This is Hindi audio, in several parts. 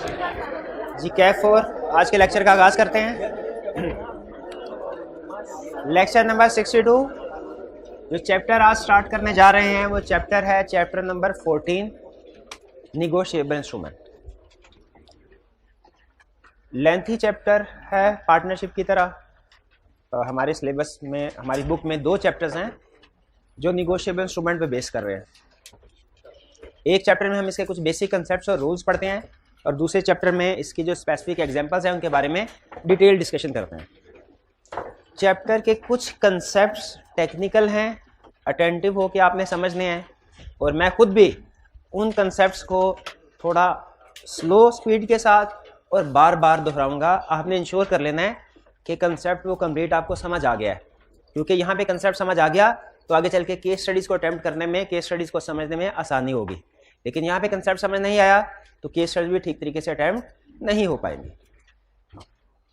जी कैफ 4 आज के लेक्चर का आगाज करते हैं। लेक्चर नंबर 62 जो चैप्टर आज स्टार्ट करने जा रहे हैं वो चैप्टर है chapter number 14 negotiable instrument. Lengthy chapter है पार्टनरशिप की तरह। हमारे सिलेबस में हमारी बुक में 2 चैप्टर्स हैं जो निगोशिएबल इंस्ट्रूमेंट पे बेस कर रहे हैं। एक चैप्टर में हम इसके कुछ बेसिक कंसेप्ट्स और रूल्स पढ़ते हैं और दूसरे चैप्टर में इसकी जो स्पेसिफिक एग्जांपल्स हैं उनके बारे में डिटेल डिस्कशन करते हैं। चैप्टर के कुछ कंसेप्ट्स टेक्निकल हैं, अटेंटिव हो के आपने समझने हैं और मैं खुद भी उन कंसेप्ट्स को थोड़ा स्लो स्पीड के साथ और बार बार दोहराऊंगा। आपने इंश्योर कर लेना है कि कंसेप्ट वो कंप्लीट आपको समझ आ गया है, क्योंकि यहाँ पे कंसेप्ट समझ आ गया तो आगे चल के केस स्टडीज़ को अटेम्प्ट करने में, केस स्टडीज़ को समझने में आसानी होगी। लेकिन यहाँ पे कंसेप्ट समझ नहीं आया तो केस स्टडीज भी ठीक तरीके से अटेम्प्ट नहीं हो पाएंगी।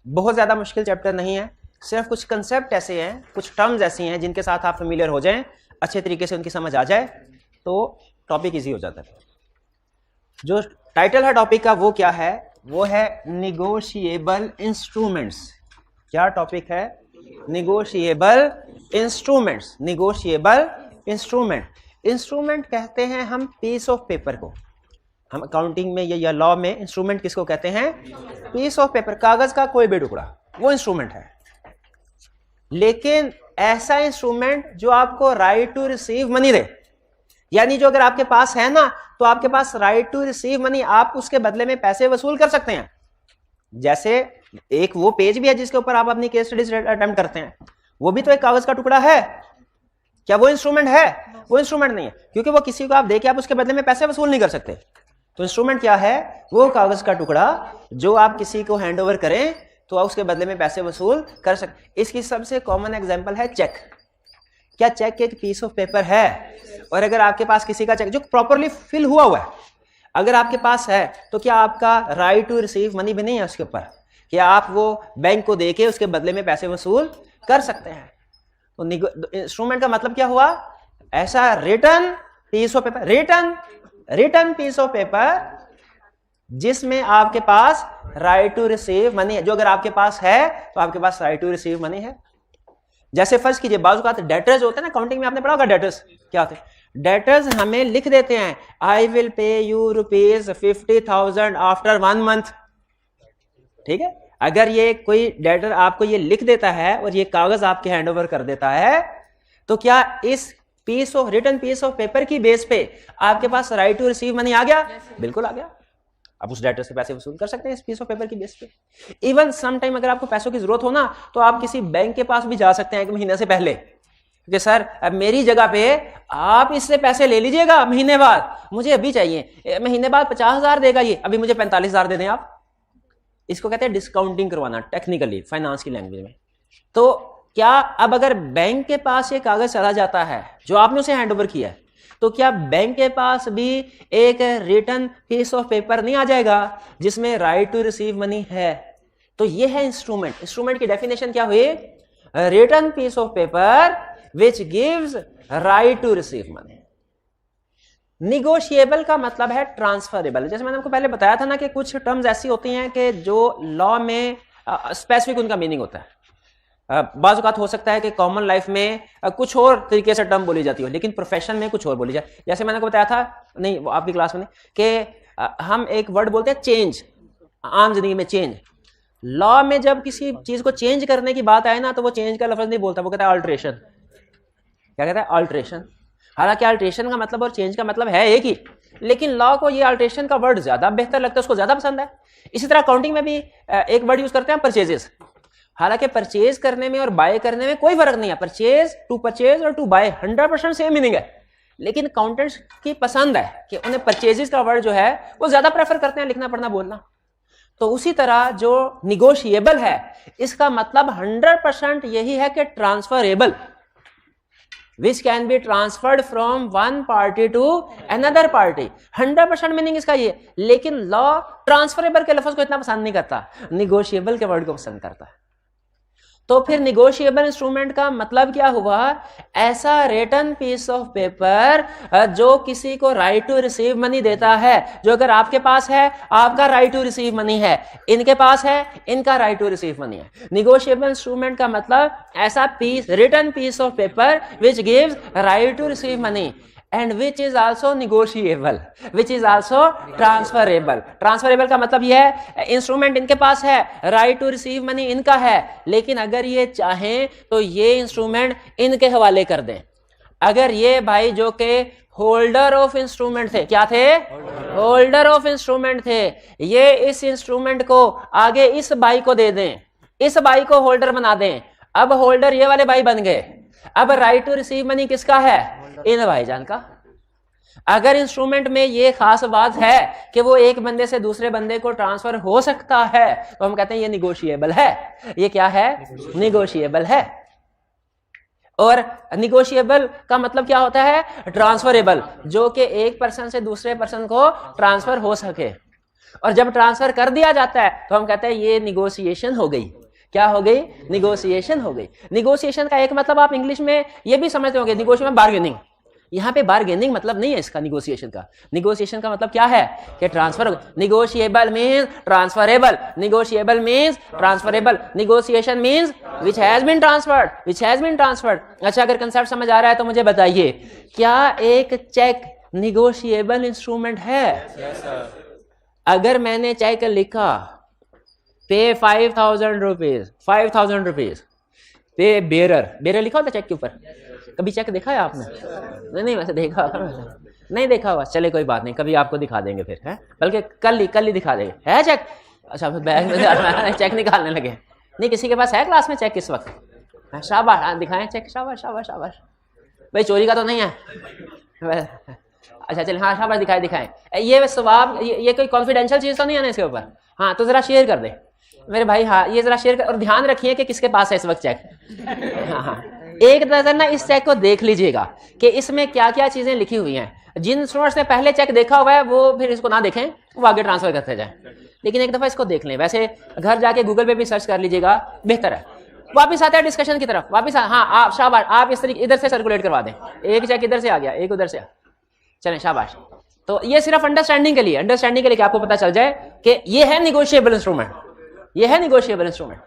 बहुत ज़्यादा मुश्किल चैप्टर नहीं है, सिर्फ कुछ कंसेप्ट ऐसे हैं, कुछ टर्म्स ऐसी हैं जिनके साथ आप फेमिलियर हो जाएं, अच्छे तरीके से उनकी समझ आ जाए तो टॉपिक ईजी हो जाता है। जो टाइटल है टॉपिक का वो क्या है? वो है निगोशिएबल इंस्ट्रूमेंट्स। क्या टॉपिक है? Negotiable instruments. Negotiable instrument, instrument कहते हैं हम पीस ऑफ पेपर को। हम अकाउंटिंग में या लॉ में इंस्ट्रूमेंट किसको कहते हैं? पीस ऑफ पेपर, कागज का कोई भी टुकड़ा, वो इंस्ट्रूमेंट है। लेकिन ऐसा इंस्ट्रूमेंट जो आपको राइट टू रिसीव मनी दे, यानी जो अगर आपके पास है ना तो आपके पास राइट टू रिसीव मनी, आप उसके बदले में पैसे वसूल कर सकते हैं। जैसे एक वो पेज भी है जिसके ऊपर आप अपनी केस स्टडीज अटेम्प्ट करते हैं, वो भी तो एक कागज का टुकड़ा है। क्या वो इंस्ट्रूमेंट है? वो इंस्ट्रूमेंट नहीं है, क्योंकि वो किसी को आप देके आप उसके बदले में पैसे वसूल नहीं कर सकते। तो इंस्ट्रूमेंट क्या है? वो कागज का टुकड़ा जो आप किसी को हैंड ओवर करें तो आप उसके बदले में पैसे वसूल कर सकते। इसकी सबसे कॉमन एग्जांपल है चेक। क्या चेक एक पीस ऑफ पेपर है? और अगर आपके पास किसी का चेक जो प्रॉपरली फिल हुआ है अगर आपके पास है तो क्या आपका राइट टू रिसीव मनी भी नहीं है उसके ऊपर? क्या आप वो बैंक को देके उसके बदले में पैसे वसूल कर सकते हैं? तो इंस्ट्रूमेंट का मतलब क्या हुआ? ऐसा written piece of paper, written piece of paper जिसमें आपके पास राइट टू रिसीव मनी है। जो अगर आपके पास है तो आपके पास राइट टू रिसीव मनी है। जैसे फर्ज कीजिए बाजू का डेटर्स होते हैं ना, अकाउंटिंग में आपने पढ़ा होगा डेटर्स क्या होते हैं। डेटर्स हमें लिख देते हैं आई will pay you ₹50,000 after 1 month. ठीक है, अगर ये कोई डेटर आपको ये लिख देता है और ये कागज आपके हैंड ओवर कर देता है तो क्या इस रिटन पीस ऑफ पेपर की बेस पे आपके पास राइट टू रिसीव मनी आ गया? बिल्कुल आ गया। आप उस डेटर से पैसे वसूल कर सकते हैं इस पीस ऑफ पेपर की बेस पे। इवन सम टाइम अगर आपको पैसों की जरूरत हो ना तो आप किसी बैंक के पास भी जा सकते हैं 1 महीने से पहले कि सर अब मेरी जगह पे आप इससे पैसे ले लीजिएगा, महीने बाद मुझे अभी चाहिए, महीने बाद 50,000 देगा ये, अभी मुझे 45,000 दे दें आप। इसको कहते हैं डिस्काउंटिंग करवाना टेक्निकली फाइनेंस की लैंग्वेज में। तो क्या अब अगर बैंक के पास ये कागज चला जाता है जो आपने उसे हैंड ओवर किया है तो क्या बैंक के पास भी एक रिटन पीस ऑफ पेपर नहीं आ जाएगा जिसमें राइट टू रिसीव मनी है? तो ये है इंस्ट्रूमेंट। इंस्ट्रूमेंट की डेफिनेशन क्या हुई? Written piece of paper which gives right to receive money. Negotiable का मतलब है ट्रांसफरेबल। जैसे मैंने आपको पहले बताया था ना कि कुछ टर्म्स ऐसी होती हैं कि जो लॉ में स्पेसिफिक उनका मीनिंग होता है। बाज़ औक़ात हो सकता है कि कॉमन लाइफ में कुछ और तरीके से टर्म बोली जाती हो लेकिन प्रोफेशन में कुछ और बोली जाए। जैसे मैंने आपको बताया था, नहीं वो आपकी क्लास में नहीं, कि हम एक वर्ड बोलते हैं चेंज, आम जिंदगी में चेंज। लॉ में जब किसी चीज को चेंज करने की बात आए ना तो वो चेंज का लफ्ज नहीं बोलता, वो कहता है अल्ट्रेशन। क्या कहता है? अल्ट्रेशन। हालांकि अल्ट्रेशन का मतलब और चेंज का मतलब है एक ही, लेकिन लॉ को ये अल्ट्रेशन का वर्ड ज्यादा बेहतर लगता है, उसको ज्यादा पसंद है। इसी तरह अकाउंटिंग में भी एक वर्ड यूज करते हैं परचेजेस। हालांकि परचेज करने में और बाय करने में कोई फर्क नहीं है। परचेज और टू बाय 100% सेम मीनिंग है, लेकिन अकाउंटेंट्स की पसंद है कि उन्हें परचेजेस का वर्ड जो है वो ज्यादा प्रेफर करते हैं लिखना पढ़ना बोलना। तो उसी तरह जो निगोशिएबल है इसका मतलब 100% यही है कि transferable, which can be transferred from one party to another party. 100% meaning इसका ये। लेकिन लॉ ट्रांसफरेबल के लफ्ज को इतना पसंद नहीं करता, निगोशिएबल के वर्ड को पसंद करता है। तो फिर निगोशिएबल इंस्ट्रूमेंट का मतलब क्या हुआ? ऐसा रिटन पीस ऑफ पेपर जो किसी को राइट टू रिसीव मनी देता है, जो अगर आपके पास है आपका राइट टू रिसीव मनी है, इनके पास है इनका राइट टू रिसीव मनी है। निगोशिएबल इंस्ट्रूमेंट का मतलब ऐसा piece, written piece of paper which gives right to receive money and which is also negotiable, which is also transferable। Transferable का मतलब यह है इंस्ट्रूमेंट इनके पास है, राइट टू रिसीव मनी इनका है, लेकिन अगर ये चाहें तो ये इंस्ट्रूमेंट इनके हवाले कर दें। अगर ये भाई जो के होल्डर ऑफ इंस्ट्रूमेंट थे, क्या थे? होल्डर ऑफ इंस्ट्रूमेंट थे, ये इस इंस्ट्रूमेंट को आगे इस भाई को दे दें, इस भाई को होल्डर बना दें। अब होल्डर ये वाले भाई बन गए, अब राइट टू रिसीव मनी किसका है? इन भाईजान का। अगर इंस्ट्रूमेंट में ये खास बात है कि वो एक बंदे से दूसरे बंदे को ट्रांसफर हो सकता है, तो हम कहते हैं ये निगोशिएबल है। ये क्या है? निगोशिएबल है। और निगोशिएबल का मतलब क्या होता है? ट्रांसफरेबल, जो कि एक पर्सन से दूसरे पर्सन को ट्रांसफर हो सके। और जब ट्रांसफर कर दिया जाता है तो हम कहते हैं ये निगोशिएशन हो गई। क्या हो गई? निगोशिएशन हो गई। निगोशिएशन का एक मतलब आप इंग्लिश में ये भी समझते होंगे, निगोशिएशन बार्गेनिंग। यहाँ पे बार्गेनिंग मतलब नहीं है इसका निगोशिएशन का। निगोशिएशन का मतलब क्या है कि transfer. Negotiable means transferable, negotiable means transferable, negotiation means which has been transferred, which has been transferred. अच्छा, अगर कंसेप्ट समझ आ रहा है तो मुझे बताइए, क्या एक चेक निगोशिएबल इंस्ट्रूमेंट है? अगर मैंने चेक लिखा पे 5,000 रुपीज, 5,000 रुपीज पे बेरर, बेरर लिखा होता चेक के ऊपर, कभी चेक देखा है आपने? नहीं वैसे देखा नहीं देखा हुआ, चले कोई बात नहीं, कभी आपको दिखा देंगे फिर, है बल्कि कल ही दिखा देंगे। है चेक? अच्छा, बैग में चेक निकालने लगे। नहीं, किसी के पास है क्लास में चेक इस वक्त? शाबाश, दिखाएं चेक, शाबाश शाबाश शाबाश। भाई चोरी का तो नहीं है? अच्छा चलिए, हाँ शाबाश, दिखाएं। ये सवाब, ये कोई कॉन्फिडेंशियल चीज तो नहीं है ना इसके ऊपर? हाँ, तो जरा शेयर कर दे मेरे भाई। हाँ, ये जरा शेयर कर, और ध्यान रखिए कि किसके पास है इस वक्त चेक। हाँ, एक नजर ना इस चेक को देख लीजिएगा कि इसमें क्या क्या चीजें लिखी हुई हैं। जिन स्टूडेंट्स ने पहले चेक देखा हुआ है वो फिर इसको ना देखें, वो आगे ट्रांसफर करते जाएं, लेकिन एक दफा इसको देख लें। वैसे घर जाके गूगल पे भी सर्च कर लीजिएगा, बेहतर है। वापिस आते हैं डिस्कशन की तरफ, वापिस हाँ, आप शाबाश, आप इस तरीके इधर से सर्कुलेट करवा दें। एक चेक इधर से आ गया, एक उधर से, चलें शाबाश। तो ये सिर्फ अंडरस्टैंडिंग के लिए, कि आपको पता चल जाए कि ये है निगोशिएबल इंस्ट्रूमेंट, ये है निगोशिएबल इंस्ट्रूमेंट।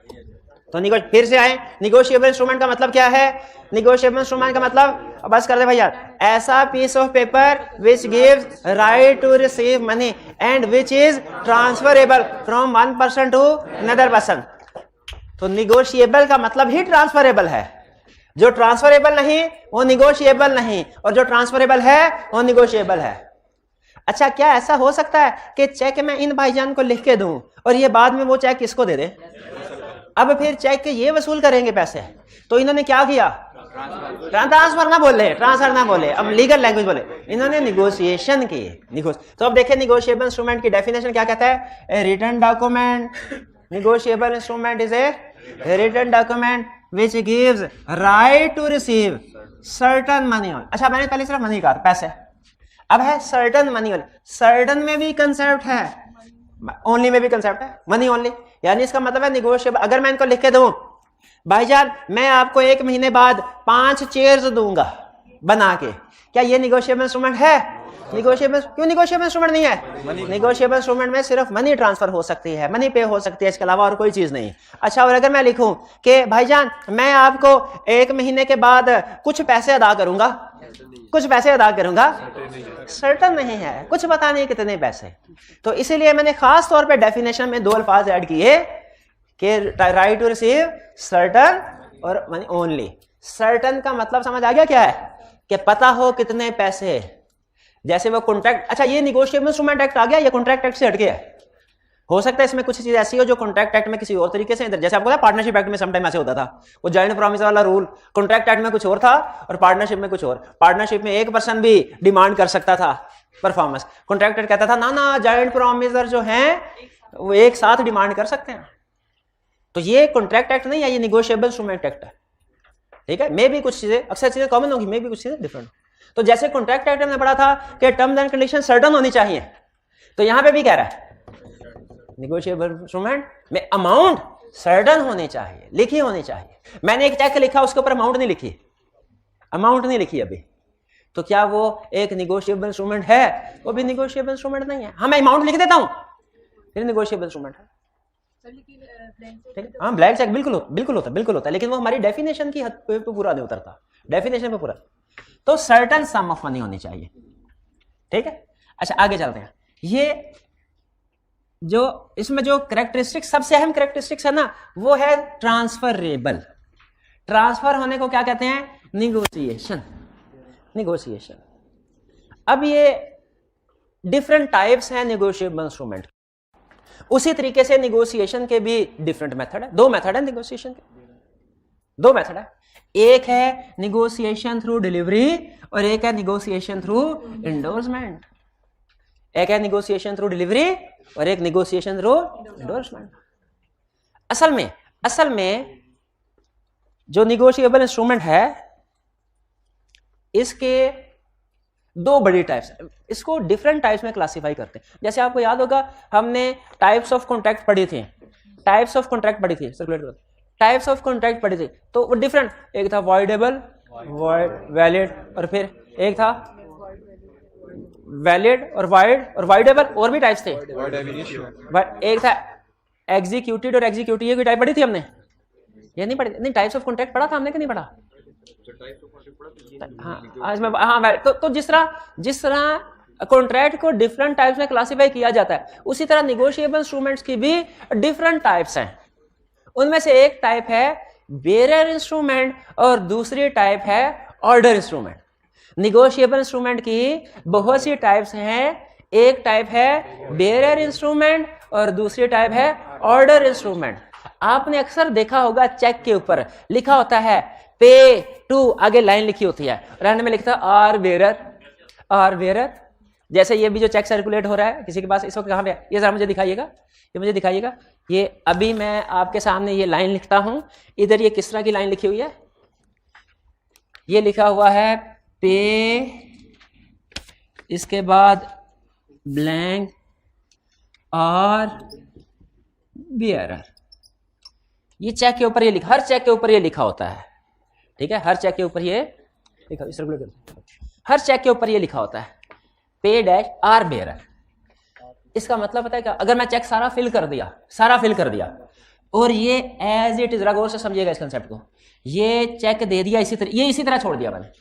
तो फिर से आए, निगोशिएबल इंस्ट्रूमेंट का मतलब क्या है? निगोशिएबल इंस्ट्रूमेंट का मतलब, बस कर दे भैया, ऐसा piece of paper which gives right to receive money and which is transferable from one person to another person. तो निगोशिएबल का मतलब ही ट्रांसफरेबल है। जो ट्रांसफरेबल नहीं वो निगोशिएबल नहीं, और जो ट्रांसफरेबल है वो निगोशिएबल है। अच्छा, क्या ऐसा हो सकता है कि चेक मैं इन भाईजान को लिख के दूं और ये बाद में वो चेक किसको दे दे? अब फिर चेक के ये वसूल करेंगे पैसे। तो इन्होंने क्या किया? ट्रांसफर ना बोले, ट्रांसफर ना बोले, अब लीगल लैंग्वेज बोले, इन्होंने निगोशिएशन की। तो अब देखिए निगोशिएबल इंस्ट्रूमेंट की डेफिनेशन क्या कहता है? A written document, negotiable instrument is a written document which gives right to receive certain money. अच्छा, मैंने पहले सिर्फ मनी कहा, पैसे, अब है सर्टन मनी। सर्टन में भी कंसेप्ट है, ओनली में भी कंसेप्ट है, मनी ओनली। यानी इसका मतलब है निगोशिएबल। अगर मैं इनको लिख के दूं, भाईजान मैं आपको 1 महीने बाद 5 चेयर्स दूंगा बना के, क्या ये निगोशिएबल इंस्ट्रूमेंट है? निगोशिएबल क्यों निगोशिएबल इंस्ट्रूमेंट नहीं है? निगोशिएबल इंस्ट्रूमेंट में सिर्फ मनी ट्रांसफर हो सकती है, मनी पे हो सकती है, इसके अलावा और कोई चीज नहीं। अच्छा, और अगर मैं लिखूं कि भाईजान मैं आपको 1 महीने के बाद कुछ पैसे अदा करूंगा, कुछ पैसे अदा करूंगा, सर्टन नहीं है, कुछ पता नहीं कितने पैसे। तो इसीलिए मैंने खास तौर पे डेफिनेशन में 2 अल्फाज ऐड किए कि राइट टू रिसीव सर्टन और मनी ओनली। सर्टन का मतलब समझ आ गया क्या है? कि पता हो कितने पैसे, जैसे वो कॉन्ट्रैक्ट। अच्छा, ये निगोशिएबल इंस्ट्रूमेंट एक्ट आ गया, ये कॉन्ट्रैक्ट एक्ट से हट गया है। हो सकता है इसमें कुछ चीज ऐसी हो जो कॉन्ट्रैक्ट एक्ट में किसी और तरीके से, जैसे आपको पार्टनरशिप एक्ट में समटाइम ऐसे होता था, वो जॉइंट प्रॉमिस वाला रूल कॉन्ट्रैक्ट एक्ट में कुछ और था और पार्टनरशिप में कुछ और। पार्टनरशिप में एक पर्सन भी डिमांड कर सकता था परफॉर्मेंस, कॉन्ट्रैक्ट एक्ट कहता था ना ना, जॉइंट प्रॉमिसर जो हैं वो एक साथ डिमांड कर सकते हैं। तो ये कॉन्ट्रैक्ट एक्ट नहीं है, ये निगोशिएबल इंस्ट्रूमेंट एक्ट है। ठीक है, मे भी कुछ चीजें, अक्सर चीजें कॉमन होगी, मे भी कुछ चीजें डिफरेंट। तो जैसे कॉन्ट्रैक्ट एक्ट में पढ़ा था कि टर्म्स एंड कंडीशन सर्टन होनी चाहिए, तो यहां पे भी कह रहा है निगोशिएबल इंस्ट्रूमेंट में अमाउंट सर्टन होनी चाहिए, लिखी होनी चाहिए। मैंने एक चेक लिखा, उसके ऊपर अमाउंट नहीं लिखी, अमाउंट नहीं लिखी अभी, तो क्या वो एक निगोशिएबल इंस्ट्रूमेंट है? वो भी निगोशिएबल इंस्ट्रूमेंट नहीं है। हाँ, मैं अमाउंट लिख देता हूं, फिर निगोशिएबल इंस्ट्रूमेंट है। हाँ, ब्लैंक चेक बिल्कुल होता है, लेकिन वो हमारी डेफिनेशन की हद पे पूरा नहीं उतरता, डेफिनेशन पे पूरा। तो सर्टेन सम ऑफ मनी होनी चाहिए, ठीक है। अच्छा, आगे चलते हैं। ये जो इसमें जो कैरेक्टरिस्टिक्स, सबसे अहम कैरेक्टरिस्टिक्स है ना, वो है ट्रांसफरेबल। ट्रांसफर होने को क्या कहते हैं? निगोशिएशन। अब ये डिफरेंट टाइप्स हैं निगोशिएबल इंस्ट्रूमेंट। उसी तरीके से निगोशिएशन के भी डिफरेंट मेथड है, 2 मेथड है निगोशिएशन के, 2 मेथड है। एक है निगोशिएशन थ्रू डिलीवरी और एक है निगोशिएशन थ्रू इंडोर्समेंट। एक है निगोशिएशन थ्रू डिलीवरी और एक निगोशिएशन थ्रू इंडोर्समेंट। असल में जो निगोशिएबल इंस्ट्रूमेंट है, इसके 2 बड़ी टाइप्स हैं। इसको डिफरेंट टाइप्स में क्लासिफाई करते हैं। जैसे आपको याद होगा, हमने टाइप्स ऑफ कॉन्ट्रैक्ट पढ़ी थी, टाइप्स ऑफ कॉन्ट्रैक्ट पढ़ी थी, टाइप्स ऑफ कॉन्ट्रैक्ट पढ़ी थी, तो वो डिफरेंट, एक था वॉइडेबल, वैलिड, और फिर एक था वैलिड और वाइड और वाइडेबल, और भी टाइप्स थे। एक था एग्जीक्यूटेड और एग्जीक्यूटिव, ये कोई टाइप पढ़ी थी हमने? ये नहीं पढ़ी, नहीं, टाइप्स ऑफ कॉन्ट्रैक्ट पढ़ा था हमने कि नहीं पढ़ा? हाँ, तो जिस तरह कॉन्ट्रैक्ट को डिफरेंट टाइप्स में क्लासिफाई किया जाता है, उसी तरह निगोशिएबल इंस्ट्रूमेंट्स की भी डिफरेंट टाइप्स हैं। उनमें से एक टाइप है बेयरर इंस्ट्रूमेंट और दूसरी टाइप है ऑर्डर इंस्ट्रूमेंट। निगोशिएबल इंस्ट्रूमेंट की बहुत सी टाइप्स हैं। एक टाइप है बेयरर इंस्ट्रूमेंट और दूसरी टाइप है ऑर्डर इंस्ट्रूमेंट। आपने अक्सर देखा होगा, चेक के ऊपर लिखा होता है पे टू, आगे लाइन लिखी होती है, और में लिखता है आर बेयरर। जैसे ये भी जो चेक सर्कुलेट हो रहा है किसी के पास, इस वक्त कहां पे है? ये जरा मुझे दिखाइएगा, ये अभी मैं आपके सामने ये लाइन लिखता हूं। इधर ये किस तरह की लाइन लिखी हुई है? ये लिखा हुआ है पे, इसके बाद ब्लैंक और बेयरर। ये चेक के ऊपर ये लिखा, हर चेक के ऊपर ये लिखा होता है, ठीक है। हर चेक के ऊपर ये लिखा, हर चेक के ऊपर ये लिखा होता है पे डैश आर बेयरर। इसका मतलब पता है क्या? अगर मैं चेक सारा फिल कर दिया और ये एज इट इज, गौर से समझिएगा इस कंसेप्ट को, ये चेक दे दिया इसी तरह छोड़ दिया मैंने,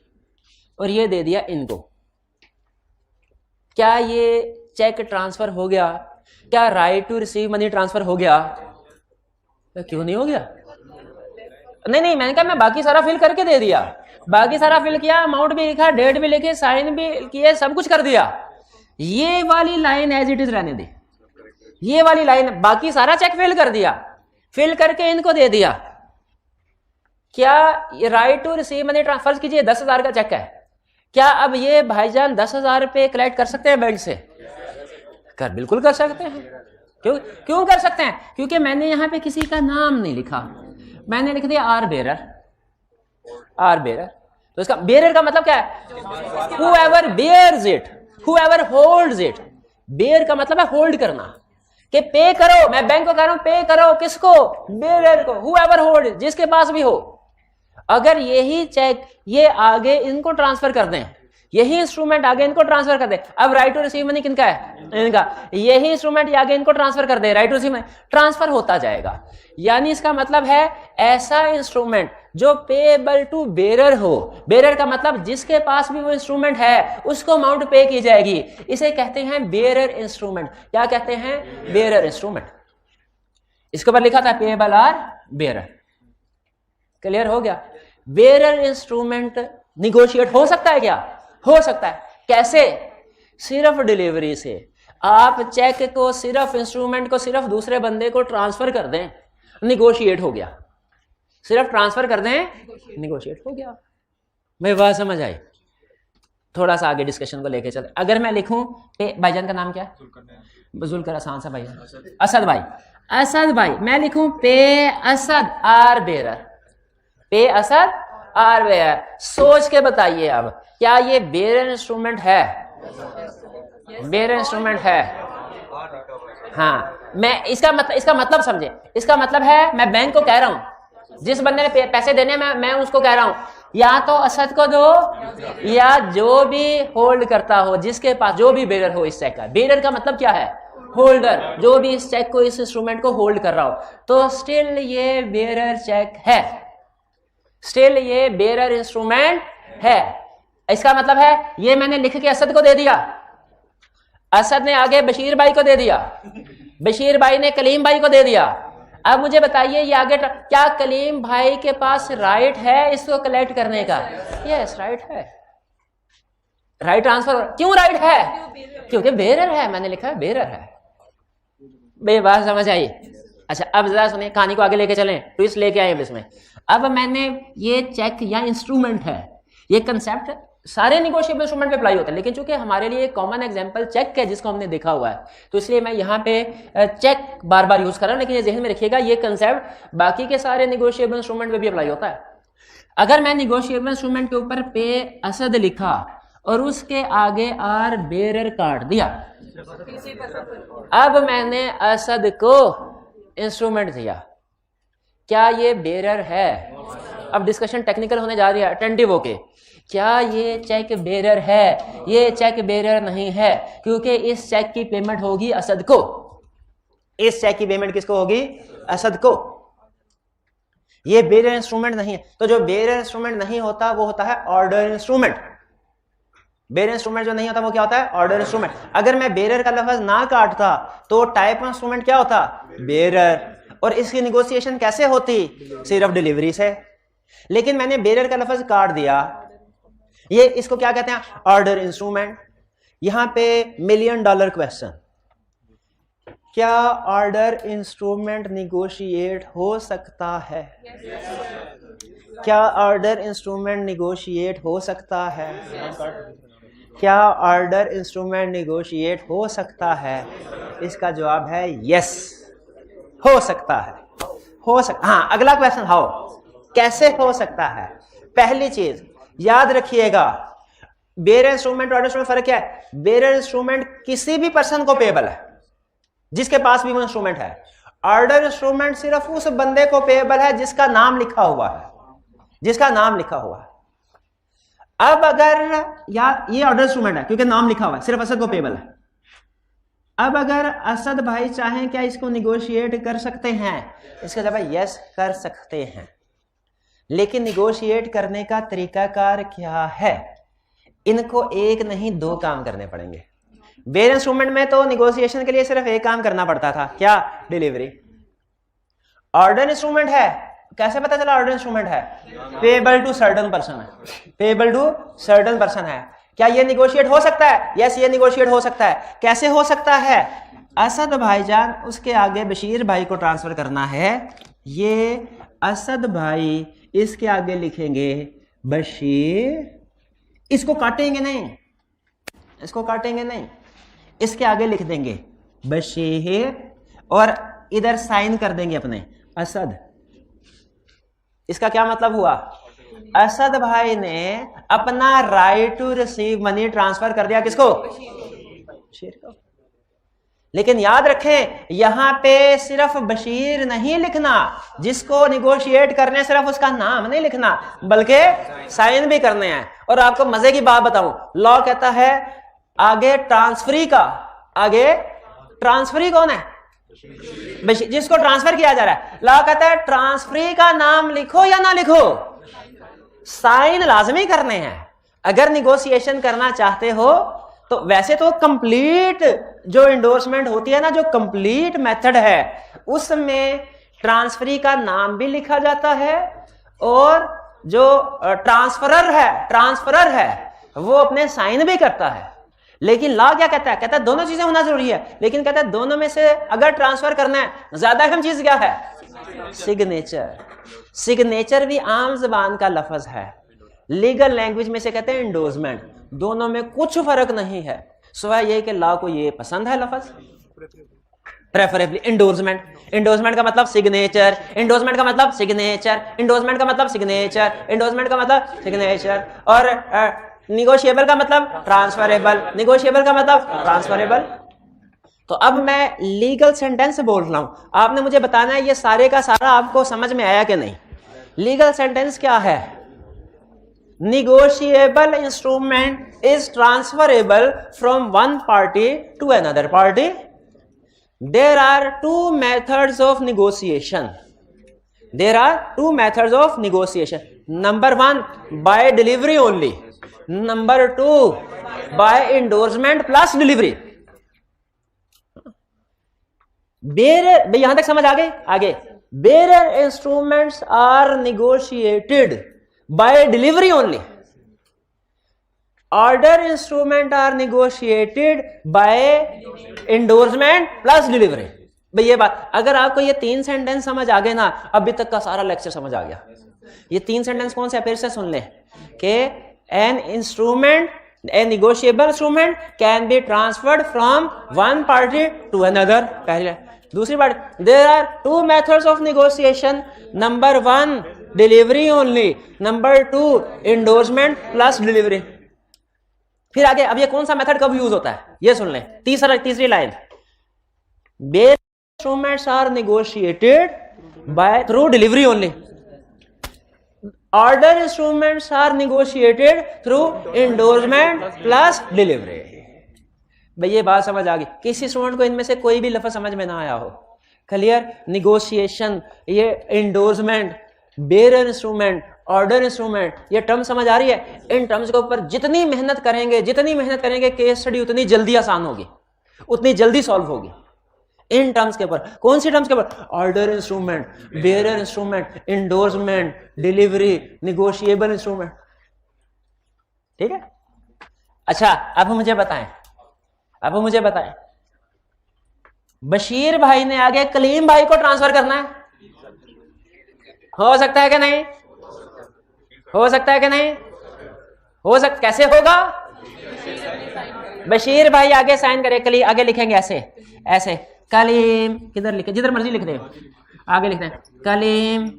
और ये दे दिया इनको, क्या ये चेक ट्रांसफर हो गया? क्या right to receive money transfer हो गया? क्यों नहीं हो गया? नहीं, मैंने कहा मैं बाकी सारा फिल करके दे दिया, बाकी सारा फिल किया, अमाउंट भी लिखा, डेट भी लिखी, साइन भी किए, सब कुछ कर दिया। ये वाली लाइन एज इट इज रहने दे, ये वाली लाइन, बाकी सारा चेक फिल कर दिया, फिल करके इनको दे दिया। क्या right to receive money transfer कीजिए, 10,000 का चेक है, क्या अब ये भाईजान 10,000 रुपए कलेक्ट कर सकते हैं बैंक से? बिल्कुल कर सकते हैं। क्यों कर सकते हैं? क्योंकि मैंने यहां पे किसी का नाम नहीं लिखा, मैंने लिख दिया आर बेयरर। तो इसका बेयरर का मतलब क्या है? whoever bears it, whoever holds it। Bearer का मतलब है होल्ड करना, कि पे करो, मैं बैंक को कह रहा हूं पे करो, किसको? बेयरर को। whoever hold, जिसके पास भी हो। अगर यही चेक ये आगे इनको ट्रांसफर कर दें, यही इंस्ट्रूमेंट आगे इनको ट्रांसफर कर दे, अब राइट टू रिसीव मनी किनका है? इनका। यही इंस्ट्रूमेंट आगे इनको ट्रांसफर कर दे, right to receive money transfer होता जाएगा। यानी इसका मतलब है ऐसा इंस्ट्रूमेंट जो पेएबल टू बेयरर हो, बेयरर का मतलब जिसके पास भी वो इंस्ट्रूमेंट है उसको अमाउंट पे की जाएगी, इसे कहते हैं बेयरर इंस्ट्रूमेंट। क्या कहते हैं? Bearer instrument. इसके ऊपर लिखा था पेएबल आर बेयरर। क्लियर हो गया? बेयरर इंस्ट्रूमेंट निगोशिएट हो सकता है क्या? हो सकता है। कैसे? सिर्फ डिलीवरी से। आप चेक को सिर्फ, इंस्ट्रूमेंट को सिर्फ दूसरे बंदे को ट्रांसफर कर दें, निगोशिएट हो गया। सिर्फ ट्रांसफर कर दें, निगोशिएट हो गया। मेरी बात समझ आई? थोड़ा सा आगे डिस्कशन को लेके चले। अगर मैं लिखूं भाईजान का नाम क्या है? जुल्कर, आसान सा भाईजान, असद भाई। मैं लिखूं पे असद आर बेयरर, पे असद आर बेयरर। सोच के बताइए अब, क्या ये बेयरर इंस्ट्रूमेंट है? बेयरर इंस्ट्रूमेंट है। हाँ, मैं इसका मतलब समझे। इसका मतलब है मैं बैंक को कह रहा हूं जिस बंदे ने पैसे देने मैं उसको कह रहा हूं या तो असद को दो या जो भी होल्ड करता हो, जिसके पास जो भी बेरर हो इस चेक का। बेरर का मतलब क्या है? होल्डर, जो भी इस चेक को, इस इंस्ट्रूमेंट को होल्ड कर रहा हो। तो स्टिल ये बेरर चेक है, स्टिल ये बेरर इंस्ट्रूमेंट है। इसका मतलब है ये मैंने लिख के असद को दे दिया, असद ने आगे बशीर भाई को दे दिया, बशीर भाई ने कलीम भाई को दे दिया। अब मुझे बताइए ये आगे क्या कलीम भाई के पास राइट है इसको कलेक्ट करने का? यस, राइट है। राइट ट्रांसफर क्यों राइट है? क्योंकि बेरर है, मैंने लिखा है बेरर है। बात समझ आई? अच्छा अब जरा सुनिए, कहानी को आगे लेके चलें, ट्विस्ट लेके आए इसमें। अब मैंने ये चेक या इंस्ट्रूमेंट है, ये कंसेप्ट सारे निगोशिएबल इंस्ट्रूमेंट पे अप्लाई होता है, लेकिन चूंकि हमारे लिए कॉमन एग्जांपल चेक है जिसको हमने देखा हुआ है, तो इसलिए मैं यहाँ पे चेक बार बार यूज कर रहा हूँ। लेकिन ये ज़हन में रखिएगा ये कंसेप्ट बाकी के सारे निगोशिएबल इंस्ट्रूमेंट पे भी अप्लाई होता है। अगर मैं निगोशिएबल इंस्ट्रूमेंट के ऊपर पे असद लिखा और उसके आगे आर बेरर काट दिया, अब मैंने असद को इंस्ट्रूमेंट दिया, क्या ये बेरर है? अब डिस्कशन टेक्निकल होने जा रही है, अटेंटिव होके। क्या ये चेक बेरर है? ये चेक बेरर नहीं है, क्योंकि इस चेक की पेमेंट होगी असद को। इस चेक की पेमेंट किसको होगी? असद को। ये बेरर इंस्ट्रूमेंट नहीं है। तो जो बेरर इंस्ट्रूमेंट नहीं होता वो होता है ऑर्डर इंस्ट्रूमेंट। बेरर इंस्ट्रूमेंट जो नहीं होता वो क्या होता है? Order instrument. अगर मैं बेरर का लफ्ज ना काटता तो टाइप ऑफ इंस्ट्रूमेंट क्या होता? बेरर। और इसकी निगोशिएशन कैसे होती? सिर्फ डिलीवरी से। लेकिन मैंने बेरर का लफ्ज काट दिया, ये इसको क्या कहते हैं? Order instrument. यहां पे $1 मिलियन क्वेश्चन, क्या ऑर्डर इंस्ट्रूमेंट निगोशिएट हो सकता है? क्या ऑर्डर इंस्ट्रूमेंट निगोशिएट हो सकता है? क्या ऑर्डर इंस्ट्रूमेंट निगोशिएट हो सकता है? इसका जवाब है यस, हो सकता है। हो सकता, हाँ अगला क्वेश्चन, हाउ, कैसे हो सकता है? पहली चीज याद रखिएगा, बेरर इंस्ट्रूमेंट और ऑर्डर इंस्ट्रूमेंट फर्क क्या है? बेरर इंस्ट्रूमेंट किसी भी पर्सन को पेएबल है जिसके पास भी वो इंस्ट्रूमेंट है। ऑर्डर इंस्ट्रूमेंट सिर्फ उस बंदे को पेएबल है जिसका नाम लिखा हुआ है, जिसका नाम लिखा हुआ है। अब अगर ये ऑर्डर इंस्ट्रूमेंट है क्योंकि नाम लिखा हुआ है, सिर्फ असद को पेएबल है। अब अगर असद भाई चाहें क्या इसको निगोशिएट कर सकते हैं? इसका जवाब है यस, कर सकते हैं। लेकिन निगोशिएट करने का तरीकाकार क्या है? इनको एक नहीं दो काम करने पड़ेंगे। बेरर इंस्ट्रूमेंट में तो निगोशिएशन के लिए सिर्फ एक काम करना पड़ता था, क्या? डिलीवरी। ऑर्डर इंस्ट्रूमेंट है, कैसे पता चला ऑर्डर इंस्ट्रूमेंट है? पेएबल टू सर्टेन पर्सन है, पेएबल टू सर्टेन पर्सन है। क्या ये निगोशिएट हो सकता है? यस, ये निगोशिएट हो सकता है। कैसे हो सकता है? असद भाईजान, उसके आगे बशीर भाई को ट्रांसफर करना है, ये असद भाई इसके आगे लिखेंगे बशीर, इसको काटेंगे नहीं, इसको काटेंगे नहीं, इसके आगे लिख देंगे बशीर और इधर साइन कर देंगे अपने असद। इसका क्या मतलब हुआ? असद भाई ने अपना right to receive money transfer कर दिया किसको? बशीर को। लेकिन याद रखें यहां पे सिर्फ बशीर नहीं लिखना, जिसको निगोशिएट करने सिर्फ उसका नाम नहीं लिखना बल्कि साइन भी करने हैं। और आपको मजे की बात बताऊं, लॉ कहता है आगे ट्रांसफरी का, आगे ट्रांसफरी कौन है? जिसको ट्रांसफर किया जा रहा है। लॉ कहता है ट्रांसफरी का नाम लिखो या ना लिखो, साइन लाजमी करने हैं। अगर निगोशिएशन करना चाहते हो तो वैसे तो कंप्लीट जो इंडोर्समेंट होती है ना, जो कंप्लीट मेथड है, उसमें ट्रांसफरी का नाम भी लिखा जाता है और जो ट्रांसफरर है वो अपने साइन भी करता है। लेकिन लॉ क्या कहता है? कहता है दोनों चीजें होना जरूरी है, लेकिन कहता है दोनों में से अगर ट्रांसफर करना है ज्यादा अहम चीज क्या है? सिग्नेचर। सिग्नेचर भी आम जबान का लफ्ज है, लीगल लैंग्वेज में से कहते हैं इंडोर्समेंट। दोनों में कुछ फर्क नहीं है, सिवाय ये कि लॉ को ये पसंद है लफ्ज प्रेफरेबली इंडोर्समेंट। इंडोर्समेंट का मतलब सिग्नेचर, इंडोर्समेंट का मतलब सिग्नेचर, इंडोर्समेंट का मतलब सिग्नेचर, इंडोर्समेंट का मतलब सिग्नेचर। और निगोशिएबल का मतलब ट्रांसफरेबल, निगोशिएबल का मतलब ट्रांसफरेबल। तो अब मैं लीगल सेंटेंस बोल रहा हूं, आपने मुझे बताना है ये सारे का सारा आपको समझ में आया कि नहीं। लीगल सेंटेंस क्या है? Negotiable instrument is transferable from one party to another party. There are two methods of negotiation. There are two methods of negotiation. Number one, by delivery only. Number two, by endorsement plus delivery. Bearer, यहां तक समझ आ गए? आगे, bearer instruments are negotiated by delivery only. Order instruments are negotiated by endorsement plus delivery. भाई ये बात, अगर आपको ये तीन सेंटेंस समझ आ गए ना, अभी तक का सारा लेक्चर समझ आ गया. ये तीन सेंटेंस कौन से? फिर से सुन ले कि an instrument, a negotiable instrument can be transferred from one party to another. पहले. दूसरी बात, there are two methods of negotiation. Number one, delivery only. Number two, endorsement plus delivery. फिर आगे, अब ये कौन सा मेथड कब यूज होता है ये सुन ले. तीसरी line, bearer instruments are negotiated by through delivery only. Order instruments are negotiated through endorsement plus delivery. भाई ये बात समझ आ गई. किसी इंस्ट्रूमेंट को इनमें से कोई भी लफ्ज समझ में ना आया हो, क्लियर? निगोशिएशन, ये endorsement, bearer instrument, order instrument, ये टर्म समझ आ रही है? इन टर्म्स के ऊपर जितनी मेहनत करेंगे केस स्टडी उतनी जल्दी आसान होगी, उतनी जल्दी सॉल्व होगी. इन टर्म्स के ऊपर. कौन सी टर्म्स के ऊपर? Order instrument, bearer instrument, endorsement, delivery, negotiable instrument. ठीक है? अच्छा, अब मुझे बताएं, बशीर भाई ने आगे कलीम भाई को ट्रांसफर करना है. हो सकता है कि नहीं? कैसे होगा? बशीर भाई आगे साइन करे, आगे लिखेंगे ऐसे कलीम, किधर लिखे, जिधर मर्जी लिख दे, आगे लिखते हैं कलीम,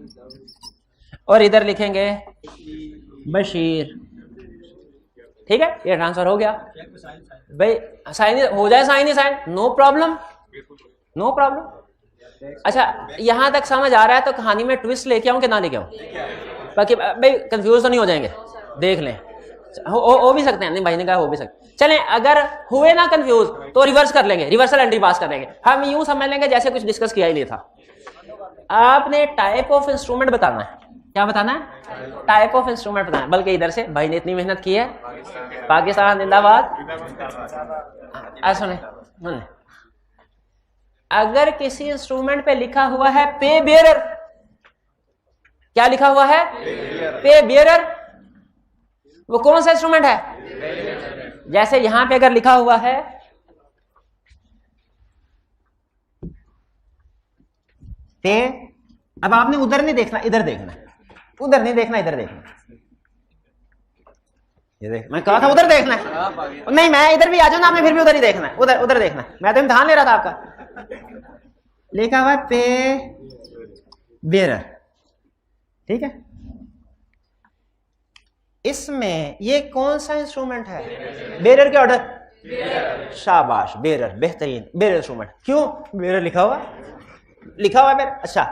और इधर लिखेंगे बशीर. ठीक है, ये ट्रांसफर हो गया. भाई साइन हो जाए, साइन, नो प्रॉब्लम. अच्छा, यहां तक समझ आ रहा है तो कहानी में ट्विस्ट लेके आऊं कि ना लेके आऊं? बाकी भाई कंफ्यूज तो नहीं हो जाएंगे, देख लें. हो भी सकते हैं, नहीं भाई ने कहा हो भी सकते. चलें, अगर हुए ना कंफ्यूज तो रिवर्स कर लेंगे, रिवर्सल एंट्री पास कर लेंगे. हम यूं समझ लेंगे जैसे कुछ डिस्कस किया ही नहीं था. आपने टाइप ऑफ इंस्ट्रूमेंट बताना है. क्या बताना है? टाइप ऑफ इंस्ट्रूमेंट बताना है. बल्कि इधर से भाई ने इतनी मेहनत की है, पाकिस्तान जिंदाबाद. सुने, अगर किसी इंस्ट्रूमेंट पे लिखा हुआ है पे बेयरर, क्या लिखा हुआ है? पे बेयरर. वो कौन सा इंस्ट्रूमेंट है? जैसे यहां पे अगर लिखा हुआ है पे, अब आपने उधर नहीं देखना, इधर देखना. उधर नहीं देखना, इधर देखना. ये देख, मैं कहा था उधर देखना है. नहीं, मैं इधर भी आ जाऊं ना, आपने फिर भी उधर ही देखना है. उधर देखना है. मैं तो इम्तिहान ले रहा था आपका. लिखा हुआ है पे बेयरर. ठीक है, इसमें ये कौन सा इंस्ट्रूमेंट है? बेयरर के ऑर्डर. शाबाश, बेयरर, बेहतरीन. Bearer instrument. क्यों बेयरर लिखा हुआ है? बेयरर. अच्छा,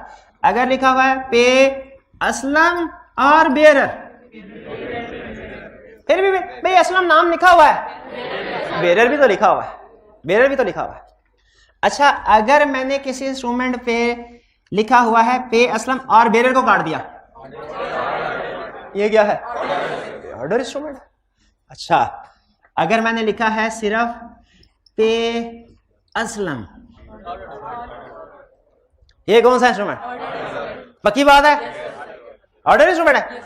अगर लिखा हुआ है पे असलम और बेयरर, फिर भी भाई असलम नाम लिखा हुआ है, बेयरर भी तो लिखा हुआ है. अच्छा, अगर मैंने किसी इंस्ट्रूमेंट पे लिखा हुआ है पे असलम और बेयरर को काट दिया, ये क्या है? Order instrument. अच्छा, अगर मैंने लिखा है सिर्फ पे असलम, ये कौन सा इंस्ट्रूमेंट? पक्की बात है, ऑर्डर इंस्ट्रूमेंट है.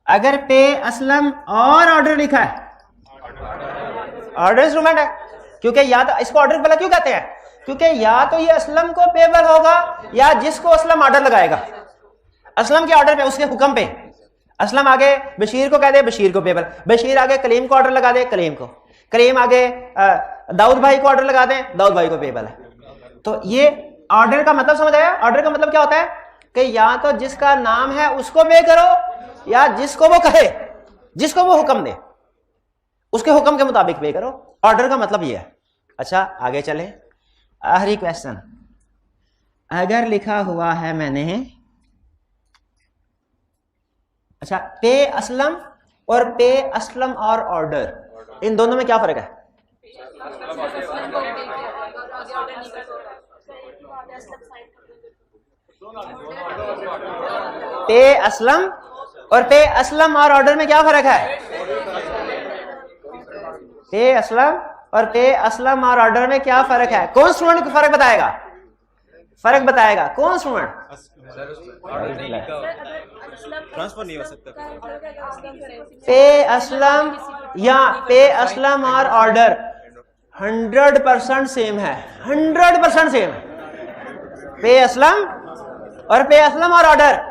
अगर पे असलम और ऑर्डर लिखा है, ऑर्डर इंस्ट्रूमेंट है. क्योंकि या तो इसको ऑर्डर वाला क्यों कहते हैं? क्योंकि या तो ये असलम को पेबल होगा, या जिसको असलम ऑर्डर लगाएगा, असलम के ऑर्डर पे, उसके हुक्म पे. असलम आगे बशीर को कह दे, बशीर को पेबल. बशीर आगे कलीम को ऑर्डर लगा दे, कलीम को. कलीम आगे दाऊद भाई को ऑर्डर लगा दे, दाऊद भाई को पेबल है. तो ये ऑर्डर का मतलब समझ आया? ऑर्डर का मतलब क्या होता है कि या तो जिसका नाम है उसको पे करो, या जिसको वो कहे, जिसको वो हुक्म दे, उसके हुक्म के मुताबिक पे करो. ऑर्डर का मतलब ये है. अच्छा, आगे चले. आखिरी क्वेश्चन, अगर लिखा हुआ है मैंने अच्छा, पे असलम और पे असलम और ऑर्डर, इन दोनों में क्या फर्क है? पे असलम और पे असलम और ऑर्डर में क्या फर्क है? पे असलम और पे असलम और ऑर्डर में क्या फर्क है? कौन स्टूडेंट को फर्क बताएगा? फर्क बताएगा कौन स्टूडेंट? ट्रांसफर नहीं हो सकता। पे असलम या पे असलम और ऑर्डर 100% सेम है, 100% सेम है। पे असलम और पे असलम और ऑर्डर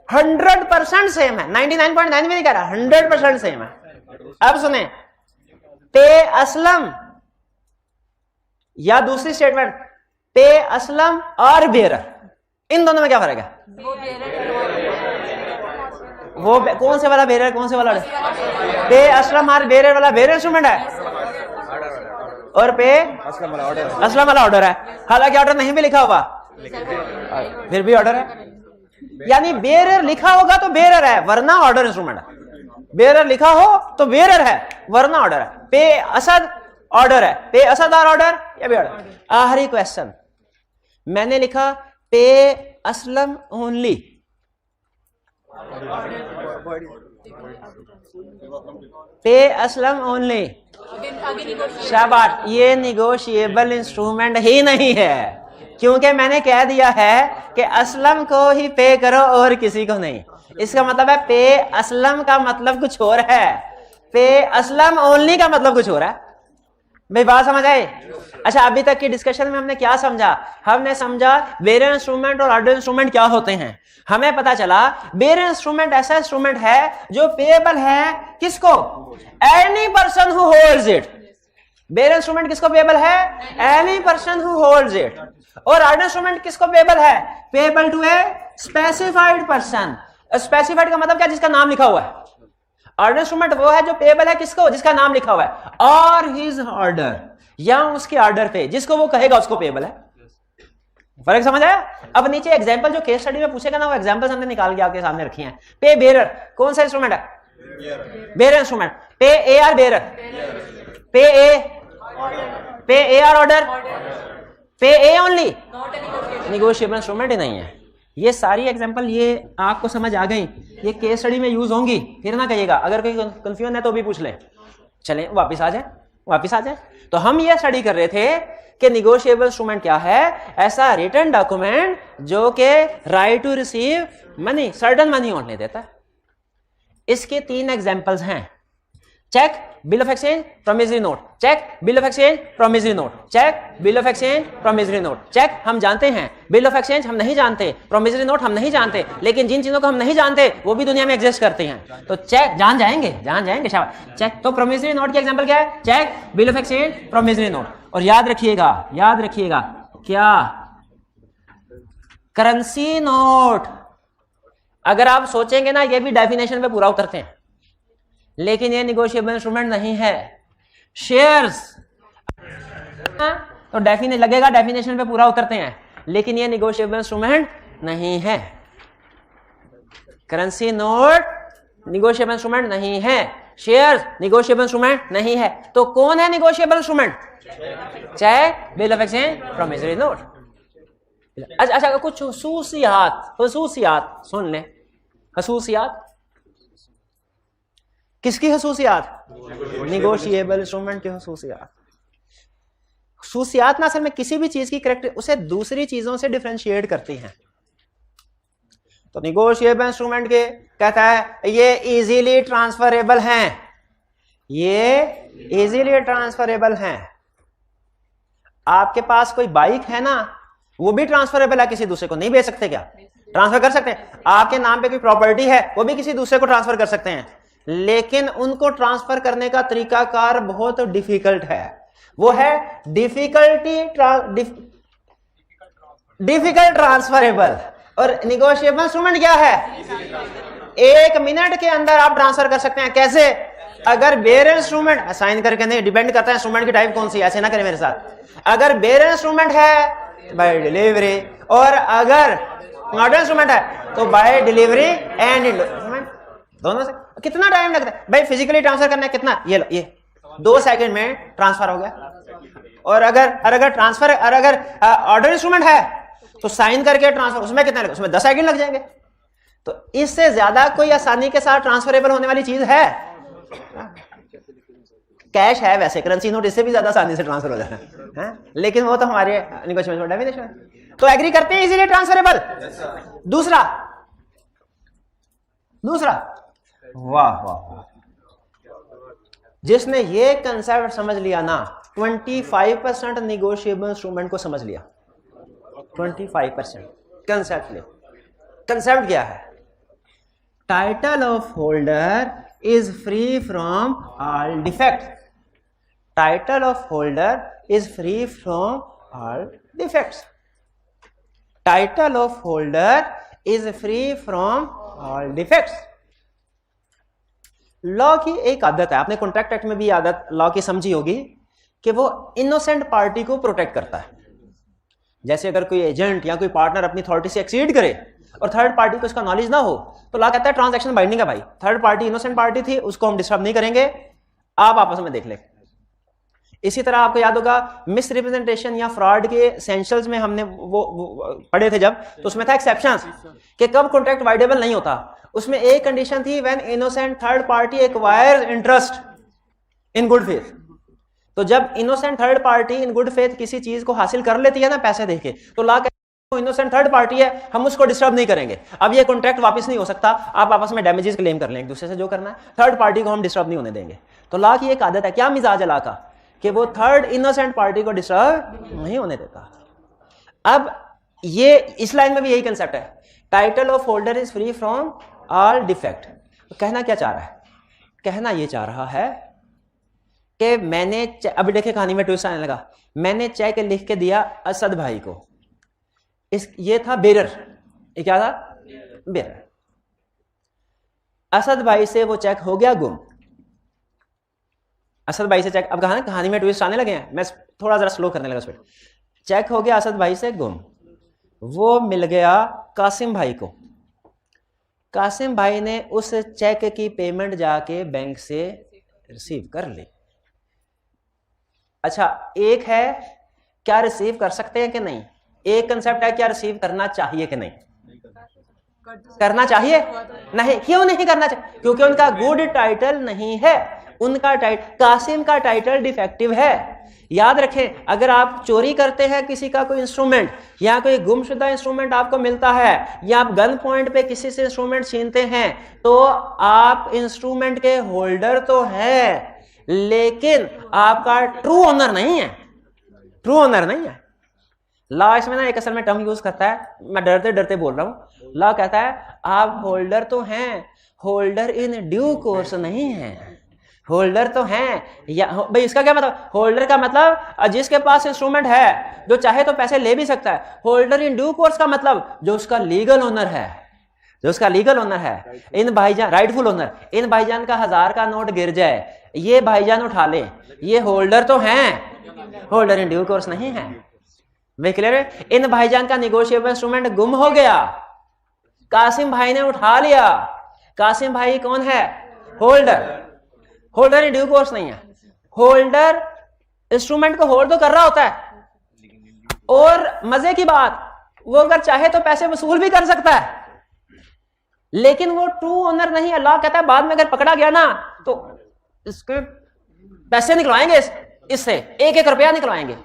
100% सेम है, 99.9 भी नहीं कह रहा, 100% सेम है। अब सुने, पे असलम या दूसरी स्टेटमेंट पे असलम और बेरर, इन दोनों में क्या फर्क है? वो कौन से वाला बेरर, कौन से वाला? पे असलम और बेरर वाला बेरर इंस्ट्रूमेंट है और पे असलम वाला ऑर्डर है। हालांकि ऑर्डर नहीं भी लिखा हुआ, फिर भी ऑर्डर है। यानी बेरर लिखा होगा तो बेरर है, वरना ऑर्डर इंस्ट्रूमेंट है। बेरर लिखा हो तो बेरर है, वरना ऑर्डर है। पे असद ऑर्डर है, पे असद और ऑर्डर, ये भी ऑर्डर। आखिरी क्वेश्चन, मैंने लिखा पे असलम ओनली, पे असलम ओनली, शाबाश, ये निगोशिएबल इंस्ट्रूमेंट ही नहीं है, क्योंकि मैंने कह दिया है कि असलम को ही पे करो और किसी को नहीं। इसका मतलब है पे असलम का मतलब कुछ और है, पे असलम ओनली का मतलब कुछ और है। भाई बात समझ आए? अच्छा, अभी तक की डिस्कशन में हमने क्या समझा? हमने समझा बेरर इंस्ट्रूमेंट और ऑर्डर इंस्ट्रूमेंट क्या होते हैं। हमें पता चला बेरर इंस्ट्रूमेंट ऐसा इंस्ट्रूमेंट है जो पेएबल है किसको? Any person who holds it. Bearer instrument किसको पेएबल है? Any person who holds it. और ऑर्डर इंस्ट्रूमेंट किसको पेएबल है? Payable to a specified person. Specified का मतलब क्या? जिसका नाम लिखा हुआ है। ऑर्डर इंस्ट्रूमेंट वो है जो पेएबल है किसको? जिसका नाम लिखा हुआ है, और हिज ऑर्डर, या उसके ऑर्डर पे, जिसको वो कहेगा उसको पेएबल है। फर्क समझ आया? अब नीचे एग्जांपल जो केस स्टडी में पूछेगा ना, वो एग्जांपल्स हमने निकाल के आपके सामने रखी हैं। पे बेरर कौन सा इंस्ट्रूमेंट है? Bearer instrument. पे ए आर बेरर, पे ए आर ऑर्डर, पे ए ओनली, निगोशिएबल इंस्ट्रूमेंट ही नहीं है। ये सारी एग्जांपल ये आपको समझ आ गई, ये केस स्टडी में यूज होंगी, फिर ना कहिएगा। अगर कोई कंफ्यूजन है तो भी पूछ ले। चलें वापस आ जाए। तो हम ये स्टडी कर रहे थे कि निगोशिएबल इंस्ट्रूमेंट क्या है? ऐसा रिटन डॉक्यूमेंट जो कि right to receive money, certain money only देता है। इसके 3 एग्जांपल्स हैं। Cheque, bill of exchange, promissory note. Cheque, bill of exchange, promissory note. Cheque, bill of exchange, promissory note. Cheque हम जानते हैं, बिल ऑफ एक्सचेंज हम नहीं जानते, प्रॉमिसरी नोट हम नहीं जानते, लेकिन जिन चीजों को हम नहीं जानते वो भी दुनिया में एग्जिस्ट करते हैं। तो चेक जान जाएंगे शाबाश। चेक, तो प्रॉमिसरी नोट की एग्जांपल क्या है? Cheque, bill of exchange, promissory note. और याद रखिएगा क्या? Currency note. अगर आप सोचेंगे ना, ये भी डेफिनेशन पे पूरा उतरते हैं, लेकिन ये निगोशिएबल इंस्ट्रूमेंट नहीं है। शेयर्स तो लगेगा डेफिनेशन पे पूरा उतरते हैं, लेकिन ये निगोशिएबल इंस्ट्रूमेंट नहीं है। करेंसी नोट निगोशिएबल इंस्ट्रूमेंट नहीं है, शेयर्स निगोशिएबल इंस्ट्रूमेंट नहीं है। तो कौन है negotiable instrument? Cheque, bill of exchange, promissory note. अच्छा, कुछ खसूसियात सुन ले। खसूसियात किसकी खसूसियात? निगोशिएबल इंस्ट्रूमेंट की खसूसियात। खसूसियात ना असल में किसी भी चीज की करेक्टर उसे दूसरी चीजों से डिफरेंशिएट करती हैं। तो निगोशिएबल इंस्ट्रूमेंट के कहता है ये इजीली ट्रांसफरेबल हैं, ये इजीली ट्रांसफरेबल हैं। आपके पास कोई बाइक है ना, वो भी ट्रांसफरेबल है, किसी दूसरे को नहीं बेच सकते क्या? ट्रांसफर कर सकते हैं। आपके नाम पे कोई प्रॉपर्टी है, वो भी किसी दूसरे को ट्रांसफर कर सकते हैं, लेकिन उनको ट्रांसफर करने का तरीकाकार बहुत डिफिकल्ट है। वो है डिफिकल्ट ट्रांसफरेबल। और निगोशिएबल इंस्ट्रूमेंट क्या है? 1 मिनट के अंदर आप ट्रांसफर कर सकते हैं। कैसे? अगर बेरर इंस्ट्रूमेंट साइन करके नहीं, डिपेंड करता है इंस्ट्रूमेंट की टाइप कौन सी, ऐसे ना करें मेरे साथ। अगर बेरर इंस्ट्रूमेंट है बाय डिलीवरी, और अगर ऑर्डर इंस्ट्रूमेंट है तो बाय डिलीवरी एंड इंस्ट्रूमेंट। दोनों से कितना टाइम लगता है भाई फिजिकली ट्रांसफर करना है, कितना, ये लो, ये 2 सेकंड में ट्रांसफर हो गया। और अगर ट्रांसफर अगर ऑर्डर इंस्ट्रूमेंट है तो साइन करके ट्रांसफर, उसमें कितना लगेगा, उसमें 10 सेकंड लग जाएंगे। तो इससे ज्यादा कोई आसानी के साथ ट्रांसफरेबल होने वाली चीज है? कैश है वैसे, करेंसी नोट इससे भी ज्यादा आसानी से ट्रांसफर हो जाना है, लेकिन वो तो हमारे नेगोशिएशन में डेफिनेशन है। तो एग्री करते हैं इजीली ट्रांसफरेबल। दूसरा वाह वाह, जिसने ये कंसेप्ट समझ लिया ना, 25% निगोशिएबल इंस्ट्रूमेंट को समझ लिया। 25% कंसेप्ट ले। कंसेप्ट क्या है? Title of holder is free from all defect. Title of holder is free from all defects. Title of holder is free from all defects. Law की एक आदत है, आपने कॉन्ट्रैक्ट एक्ट में भी आदत लॉ की समझी होगी, कि वो इनोसेंट पार्टी को प्रोटेक्ट करता है। जैसे अगर कोई एजेंट या कोई पार्टनर अपनी अथॉरिटी से एक्सीड करे और थर्ड पार्टी को इसका नॉलेज ना हो, तो लॉ कहता है ट्रांजैक्शन बाइंडिंग है भाई, थर्ड पार्टी इनोसेंट पार्टी थी, उसको हम डिस्टर्ब नहीं करेंगे, आप आपस में देख ले। इसी तरह आपको याद होगा मिस रिप्रेजेंटेशन या फ्रॉड के एसेंशियल्स में हमने वो पढ़े थे जब, तो उसमें था एक्सेप्शंस कि कब कॉन्ट्रैक्ट वाइडेबल नहीं होता। उसमें एक कंडीशन थी, when innocent third party acquires interest in good faith. तो जब innocent third party in good faith किसी चीज को हासिल कर लेती है ना पैसे देके, तो लॉ इनोसेंट थर्ड पार्टी है, हम उसको डिस्टर्ब नहीं करेंगे। अब ये कॉन्ट्रैक्ट वापस नहीं हो सकता, आप आपस में डैमेजेस क्लेम कर लें एक दूसरे से, जो करना है, थर्ड पार्टी को हम डिस्टर्ब नहीं होने देंगे। तो लॉ की एक आदत है, क्या मिजाज है लॉ का, कि वो थर्ड इनोसेंट पार्टी को डिस्टर्ब नहीं होने देता। अब ये इस लाइन में भी यही कंसेप्ट है, title of holder is free from all defect. तो कहना क्या चाह रहा है? कहना ये चाह रहा है कि मैंने, अभी देखिए कहानी में ट्विस्ट आने लगा, मैंने चेक लिख के दिया असद भाई को, ये था बेरर, ये क्या था? बेरर। असद भाई से वो चेक हो गया गुम। असद भाई से चेक, अब कहानी में ट्विस्ट आने लगे हैं, मैं थोड़ा जरा स्लो करने लगा उस पर। चेक हो गया असद भाई से गुम, वो मिल गया कासिम भाई को। कासिम भाई ने उस चेक की पेमेंट जाके बैंक से रिसीव कर ली। अच्छा, एक है क्या रिसीव कर सकते हैं कि नहीं, एक कंसेप्ट है क्या रिसीव करना चाहिए कि नहीं। करना चाहिए नहीं, क्यों नहीं करना चाहिए? क्योंकि उनका गुड टाइटल नहीं है, उनका कासिम का टाइटल डिफेक्टिव है। याद रखें, अगर आप चोरी करते हैं किसी का कोई इंस्ट्रूमेंट, या कोई गुमशुदा इंस्ट्रूमेंट आपको मिलता है, या आप गन पॉइंट पे किसी से इंस्ट्रूमेंट छीनते हैं, तो आप इंस्ट्रूमेंट के होल्डर तो है, लेकिन आपका ट्रू ओनर नहीं है। ट्रू ओनर नहीं है। लॉ इसमें ना एक असल में टर्म यूज करता है, मैं डरते डरते बोल रहा हूं। लॉ कहता है आप होल्डर तो हैं, होल्डर इन ड्यू कोर्स नहीं है। होल्डर तो हैं, या भाई इसका क्या मतलब? होल्डर का मतलब जिसके पास इंस्ट्रूमेंट है, जो चाहे तो पैसे ले भी सकता है। होल्डर इन ड्यू कोर्स का मतलब जो उसका लीगल ओनर है, जो उसका लीगल ओनर है। इन भाईजान, राइटफुल ओनर, इन भाईजान का 1000 का नोट गिर जाए, ये भाईजान उठा ले, ये होल्डर तो हैं, होल्डर इन ड्यू कोर्स नहीं है। वे क्लियर है? इन भाईजान का निगोशिएबल इंस्ट्रूमेंट गुम हो गया, कासिम भाई ने उठा लिया। कासिम भाई कौन है? Holder. Holder in due course नहीं है। होल्डर इंस्ट्रूमेंट को होल्ड तो कर रहा होता है, और मजे की बात, वो अगर चाहे तो पैसे वसूल भी कर सकता है, लेकिन वो ट्रू ओनर नहीं है। लॉ कहता है बाद में अगर पकड़ा गया ना, तो इसके पैसे निकलवाएंगे, इससे 1-1 रुपया निकलवाएंगे।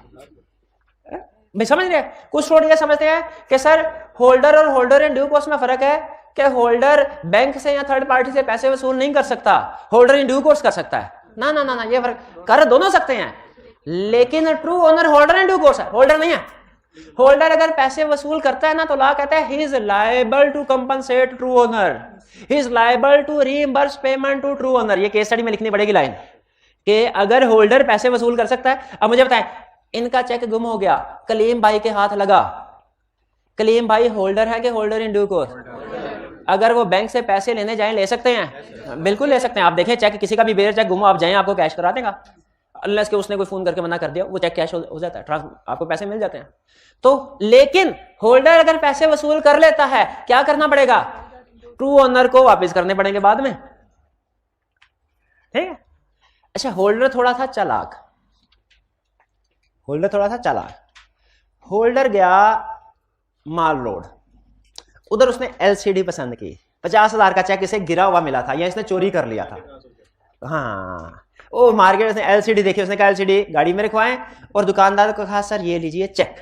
भाई समझ रहे हैं? कुछ लोग ये समझते हैं कि सर होल्डर और होल्डर इन ड्यू कोर्स में फर्क है, कि होल्डर बैंक से या थर्ड पार्टी से पैसे वसूल नहीं कर सकता, होल्डर इन ड्यू कोर्स कर सकता है। ना ना ना ना, ये फर्क, कर दोनों सकते हैं, लेकिन true owner holder in due course है, होल्डर नहीं है। होल्डर अगर पैसे वसूल करता है ना, तो लॉ कहता है he is liable to compensate true owner, he is liable to reimburse payment to true owner. ये केस स्टडी में लिखनी पड़ेगी लाइन, कि अगर होल्डर पैसे वसूल कर सकता है। अब मुझे बताएं, इनका चेक गुम हो गया, कलीम भाई के हाथ लगा, कलीम भाई होल्डर है कि होल्डर इन ड्यू कोर्स? अगर वो बैंक से पैसे लेने जाएं, ले सकते हैं, बिल्कुल ले सकते हैं। आप देखें चेक, किसी का भी बेयर चेक गुम हो, आप जाएं, आपको कैश करा देगा, अनलेस कि उसने कोई फोन करके मना कर दिया, वो चेक कैश हो जाता है, आपको पैसे मिल जाते हैं। तो लेकिन होल्डर अगर पैसे वसूल कर लेता है, क्या करना पड़ेगा? ट्रू ओनर को वापस करने पड़ेंगे बाद में, ठीक है। अच्छा, होल्डर थोड़ा था चालाक, होल्डर गया माल रोड, उधर उसने एलसीडी पसंद की, 50,000 का चेक इसे गिरा हुआ मिला था या इसने चोरी कर लिया था। हाँ, वो मार्केट उसने एलसीडी देखी, उसने कहा एलसीडी गाड़ी में रखवाएं, और दुकानदार को कहा सर ये लीजिए चेक।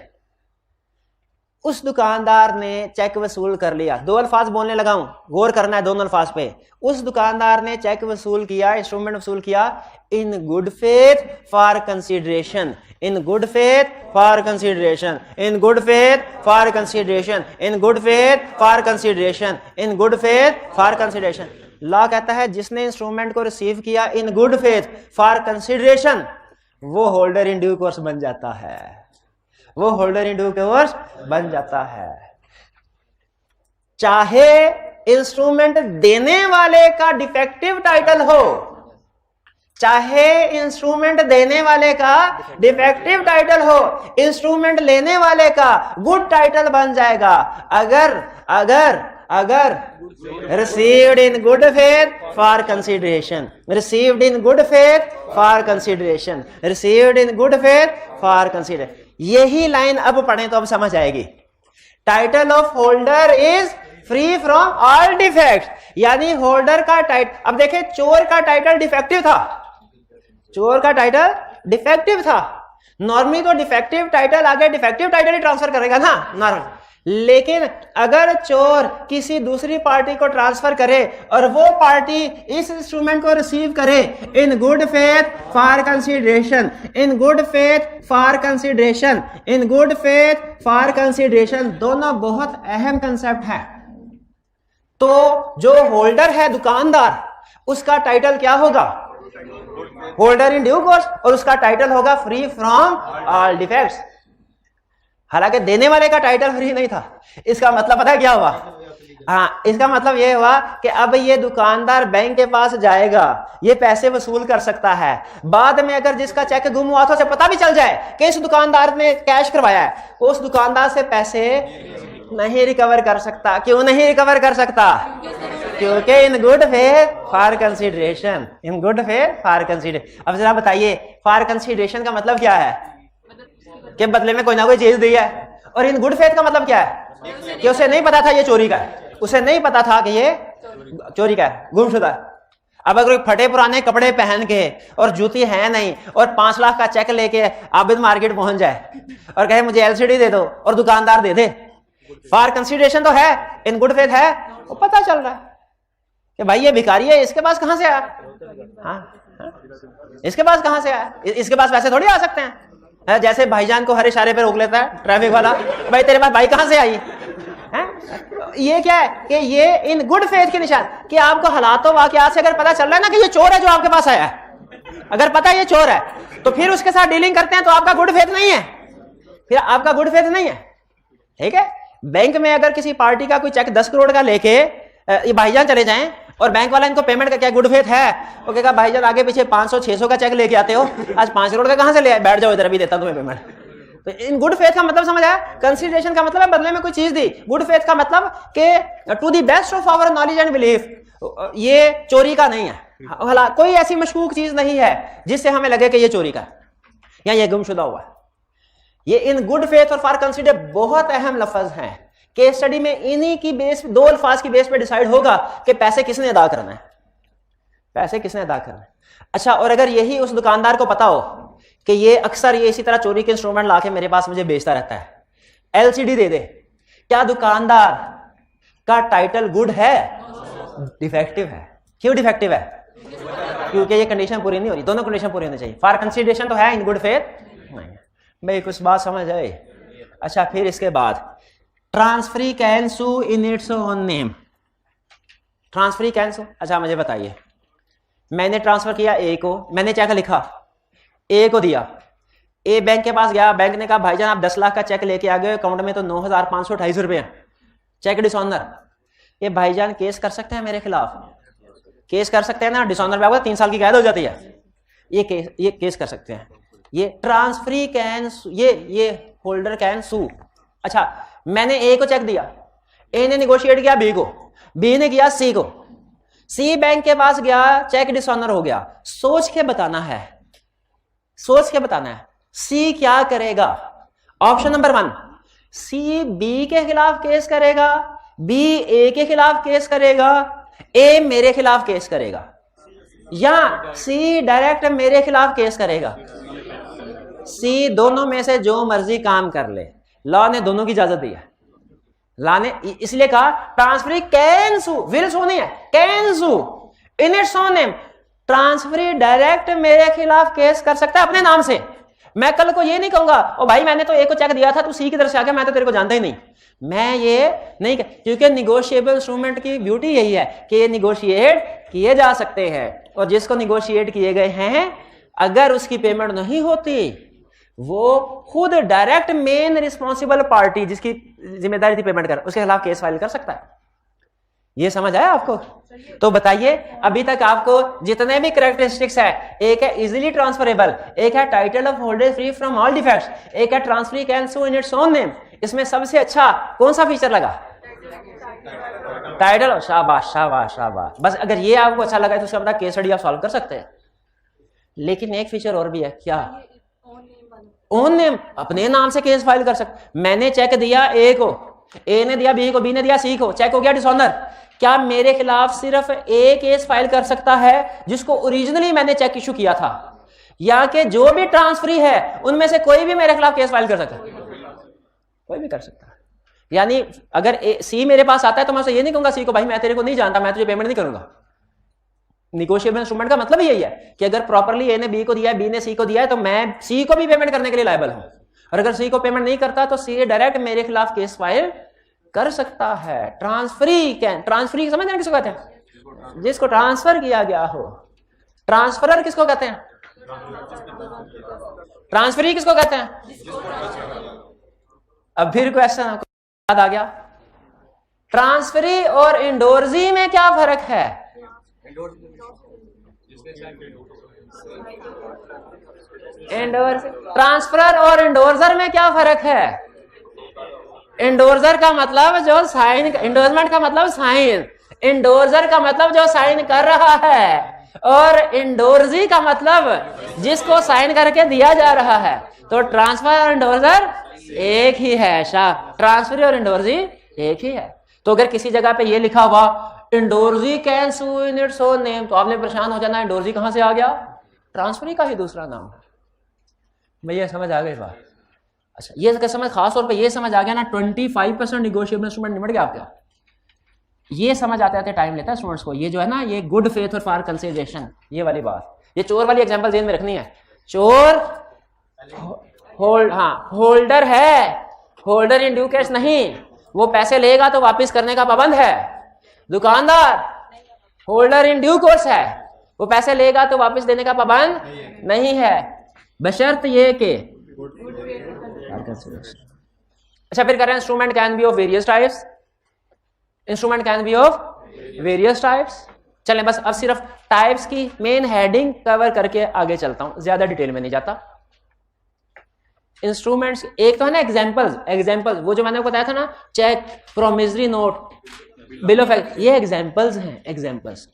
उस दुकानदार ने चेक वसूल कर लिया। दो अल्फाज बोलने लगा हूं, गौर करना है दोनों अल्फाज पे। उस दुकानदार ने चेक वसूल किया, इंस्ट्रूमेंट वसूल किया in good faith for consideration, in good faith for consideration, in good faith for consideration, in good faith for consideration, in good faith for consideration. Law कहता है जिसने इंस्ट्रूमेंट को रिसीव किया in good faith for consideration, वो होल्डर इन ड्यू कोर्स बन जाता है, वो होल्डर इन ड्यू कोर्स बन जाता है। चाहे इंस्ट्रूमेंट देने वाले का डिफेक्टिव टाइटल हो, चाहे इंस्ट्रूमेंट देने वाले का डिफेक्टिव टाइटल हो, इंस्ट्रूमेंट लेने वाले का गुड टाइटल बन जाएगा अगर अगर अगर received in good faith for consideration, received in good faith for consideration, received in good faith for consideration। यही लाइन अब पढ़ें तो अब समझ आएगी। Title of holder is free from all defect, यानी होल्डर का टाइटल, अब देखें चोर का टाइटल डिफेक्टिव था, चोर का टाइटल डिफेक्टिव था। नॉर्मली तो डिफेक्टिव टाइटल आगे डिफेक्टिव टाइटल ही ट्रांसफर करेगा ना नॉर्मल, लेकिन अगर चोर किसी दूसरी पार्टी को ट्रांसफर करे और वो पार्टी इस इंस्ट्रूमेंट को रिसीव करे in good faith for consideration, in good faith for consideration, in good faith for consideration, दोनों बहुत अहम कंसेप्ट है। तो जो होल्डर है दुकानदार, उसका टाइटल क्या होगा? होल्डर इन ड्यू कोर्स, और उसका टाइटल होगा फ्री फ्रॉम ऑल डिफेक्ट्स। हालांकि देने वाले का टाइटल फ्री नहीं था। इसका मतलब पता है क्या हुआ? हाँ, इसका मतलब यह हुआ कि अब ये दुकानदार बैंक के पास जाएगा, ये पैसे वसूल कर सकता है। बाद में अगर जिसका चेक गुम हुआ था उसे पता भी चल जाए कि इस दुकानदार ने कैश करवाया है, उस दुकानदार से पैसे नहीं रिकवर कर सकता। क्यों नहीं रिकवर कर सकता? क्योंकि in good faith for consideration, in good faith for consideration. अब जरा बताइए, फॉर कंसीडरेशन का मतलब क्या है? कि बदले में कोई ना कोई चीज दी है। और इन गुड फेथ का मतलब क्या है? कि उसे नहीं पता था ये चोरी का है, उसे नहीं पता था कि ये चोरी का है, गुमशुदा है। अब अगर फटे पुराने कपड़े पहन के और जूती है नहीं और 5 लाख का चेक लेके आबिद मार्केट पहुंच जाए और कहे मुझे एलसीडी दे दो और दुकानदार दे दे, फॉर कंसीडरेशन तो है, इन गुड फेथ है, वो पता चल रहा है कि भाई ये भिखारी है, इसके पास कहां से आया? हाँ, इसके पास कहां से आया? इसके पास वैसे थोड़ी आ सकते हैं। जैसे भाईजान को हर इशारे पे रोक लेता है ट्रैफिक वाला, भाई तेरे पास बाइक कहां से आई है? ये क्या है कि ये इन गुड फेथ के निशान, कि आपको हालातों वाकयात से अगर पता चल रहा है ना कि ये चोर है जो आपके पास आया है, अगर पता है ये चोर है तो फिर उसके साथ डीलिंग करते हैं तो आपका गुड फेथ नहीं है, फिर आपका गुड फेथ नहीं है। ठीक है, बैंक में अगर किसी पार्टी का कोई चेक 10 करोड़ का लेके ये भाईजान चले जाएं और बैंक वाला इनको पेमेंट का क्या गुड फेथ है, वो कहेगा भाईजान आगे पीछे 500-600 का चेक लेके आते हो, आज 5 करोड़ का कहां से ले आए? बैठ जाओ इधर, अभी देता तुम्हें पेमेंट। तो इन गुड फेथ का मतलब समझ आया? कंसीडरेशन का मतलब है बदले में कोई चीज दी, गुड फेथ का मतलब कि to the best of our knowledge and belief, ये चोरी का नहीं है, भला कोई ऐसी मशकूक चीज नहीं है जिससे हमें लगे कि ये चोरी का या ये गुमशुदा हुआ है। ये इन गुड फेथ और फॉर कंसीडर बहुत अहम लफ्ज हैं। केस स्टडी में इन्हीं की बेस, 2 अल्फाज की बेस पे डिसाइड होगा कि पैसे किसने अदा करना है, पैसे किसने अदा करना है। अच्छा, और अगर यही उस दुकानदार को पता हो कि ये अक्सर ये इसी तरह चोरी के इंस्ट्रूमेंट लाके मेरे पास मुझे बेचता रहता है, एलसीडी दे दे, क्या दुकानदार का टाइटल गुड है? डिफेक्टिव है। क्यों डिफेक्टिव है? क्योंकि ये कंडीशन पूरी नहीं हो रही, दोनों कंडीशन पूरी होनी चाहिए। फॉर कंसीडरेशन तो है, इन गुड फेथ नहीं है। भाई कुछ बात समझ आए? अच्छा, फिर इसके बाद transferee can sue in its own name. Transferee can sue, अच्छा मुझे बताइए, मैंने ट्रांसफर किया ए को, मैंने चेक लिखा ए को दिया, ए बैंक के पास गया, बैंक ने कहा भाईजान आप 10 लाख का चेक लेके आ गए, अकाउंट में तो 9,528 रुपए, चेक डिसऑनर। ये भाईजान केस कर सकते हैं मेरे खिलाफ? केस कर सकते हैं ना, डिसऑनर पे आपको 3 साल की कैद हो जाती है। ये केस कर सकते हैं। ये ट्रांसफरी कैन, ये होल्डर कैन सू। अच्छा, मैंने ए को चेक दिया, ए ने निगोशिएट किया बी को, बी ने किया सी को, सी बैंक के पास गया, चेक डिसऑनर हो गया। सोच के बताना है, सोच के बताना है सी क्या करेगा। ऑप्शन नंबर 1, सी बी के खिलाफ केस करेगा, बी ए के खिलाफ केस करेगा, ए मेरे खिलाफ केस करेगा, या सी डायरेक्ट मेरे खिलाफ केस करेगा। सी दोनों में से जो मर्जी काम कर ले, लॉ ने दोनों की इजाजत दी है। लॉ ने इसलिए कहा transferee can sue, will sue नहीं है, can sue in its own name. Transferee direct मेरे खिलाफ केस कर सकता है अपने नाम से। मैं कल को ये नहीं कहूंगा ओ भाई मैंने तो ए को चेक दिया था, तू सी की तरफ से आ गया, मैं तो तेरे को जानता ही नहीं। मैं ये नहीं, क्योंकि निगोशिएबल इंस्ट्रूमेंट की ब्यूटी यही है कि ये निगोशिएट किए जा सकते हैं, और जिसको निगोशिएट किए गए हैं अगर उसकी पेमेंट नहीं होती, वो खुद डायरेक्ट मेन रिस्पॉन्सिबल पार्टी जिसकी जिम्मेदारी थी पेमेंट कर, उसके खिलाफ केस फाइल कर सकता है। ये समझ आया आपको? तो बताइए अभी तक आपको जितने भी कैरेक्टरिस्टिक्स है, एक है इजीली ट्रांसफरेबल, एक है title of holder free from all defects, एक है transferee can sue in its own name. इसमें सबसे अच्छा कौन सा फीचर लगा? टाइटल। शाबाश शाबाश शाबाश। बस अगर ये आपको अच्छा लगा तो उसका मतलब केस स्टडी आप सॉल्व कर सकते हैं। लेकिन एक फीचर और भी है, क्या? ओन नेम, अपने नाम से केस फाइल कर सकते। मैंने चेक दिया ए को, ए ने दिया बी को, बी ने दिया सी को, चेक हो गया डिसऑनर। क्या मेरे खिलाफ सिर्फ ए केस फाइल कर सकता है जिसको ओरिजिनली मैंने चेक इशू किया था, या कि जो भी ट्रांसफरी है उनमें से कोई भी मेरे खिलाफ केस फाइल कर सकता है? कोई भी कर सकता है। यानी अगर सी मेरे पास आता है तो मैं उसे ये नहीं कहूंगा सी को भाई मैं तेरे को नहीं जानता, मैं तुझे पेमेंट नहीं करूंगा। निगोशिएबल इंस्ट्रूमेंट का मतलब यही है कि अगर प्रॉपर्ली ए ने बी को दिया है, बी ने सी को दिया है, तो मैं सी को भी पेमेंट करने के लिए लायबल हूं। और अगर सी को पेमेंट नहीं करता तो सी डायरेक्ट मेरे खिलाफ केस फाइल कर सकता है। ट्रांसफरी कैन, ट्रांसफरी समझ रहे हैं किसको कहते हैं? जिसको ट्रांसफर किया गया हो। ट्रांसफरर किसको कहते हैं? ट्रांसफरी किसको कहते हैं? अब फिर क्वेश्चन याद आ गया, ट्रांसफरी और इंडोर्जी में क्या फर्क है? ट्रांसफरर और इंडोर्जर में क्या फर्क है? इंडोर्जर का मतलब जो साइन, इंडोर्समेंट का मतलब साइन, इंडोर्जर का मतलब जो साइन कर रहा है, और इंडोर्जी का मतलब जिसको साइन करके दिया जा रहा है। तो ट्रांसफर और इंडोर्जर एक ही है। ट्रांसफर और इंडोर्जी एक ही है। तो अगर किसी जगह पे ये लिखा हुआ endorsee can sue in its own name, तो आपने परेशान हो जाना, इंडोर्जी कहां से आ गया? ट्रांसफरी का ही दूसरा नाम है। भैया समझ आ गई बात? अच्छा, ये समझ, खास तौर पे ये समझ आ गया ना, 25% निगोशिएबल इंस्ट्रूमेंट निमट गया आपका। ये समझ आते आते टाइम लेता है स्टूडेंट्स को। ये जो है ना, ये गुड फेथ और फॉर कंसिडरेशन, ये वाली बात, ये चोर वाली एग्जांपल जेन में रखनी है। चोर होल्डर है, होल्डर इन ड्यू कैश नहीं, वो पैसे लेगा तो वापस करने का पाबंद है। दुकानदार होल्डर इन ड्यू कोर्स है, वो पैसे लेगा तो वापस देने का पाबंद नहीं है, बशर्त ये कि। अच्छा, फिर करें instrument can B of various types. Instrument can B of various types. चलें, बस अब सिर्फ टाइप्स की मेन हेडिंग कवर करके आगे चलता हूं, ज्यादा डिटेल में नहीं जाता। इंस्ट्रूमेंट्स एक तो है ना एग्जांपल्स, वो जो मैंने बताया था ना, cheque, promissory note, bill of, ये एग्जांपल्स हैं। एग्जांपल्स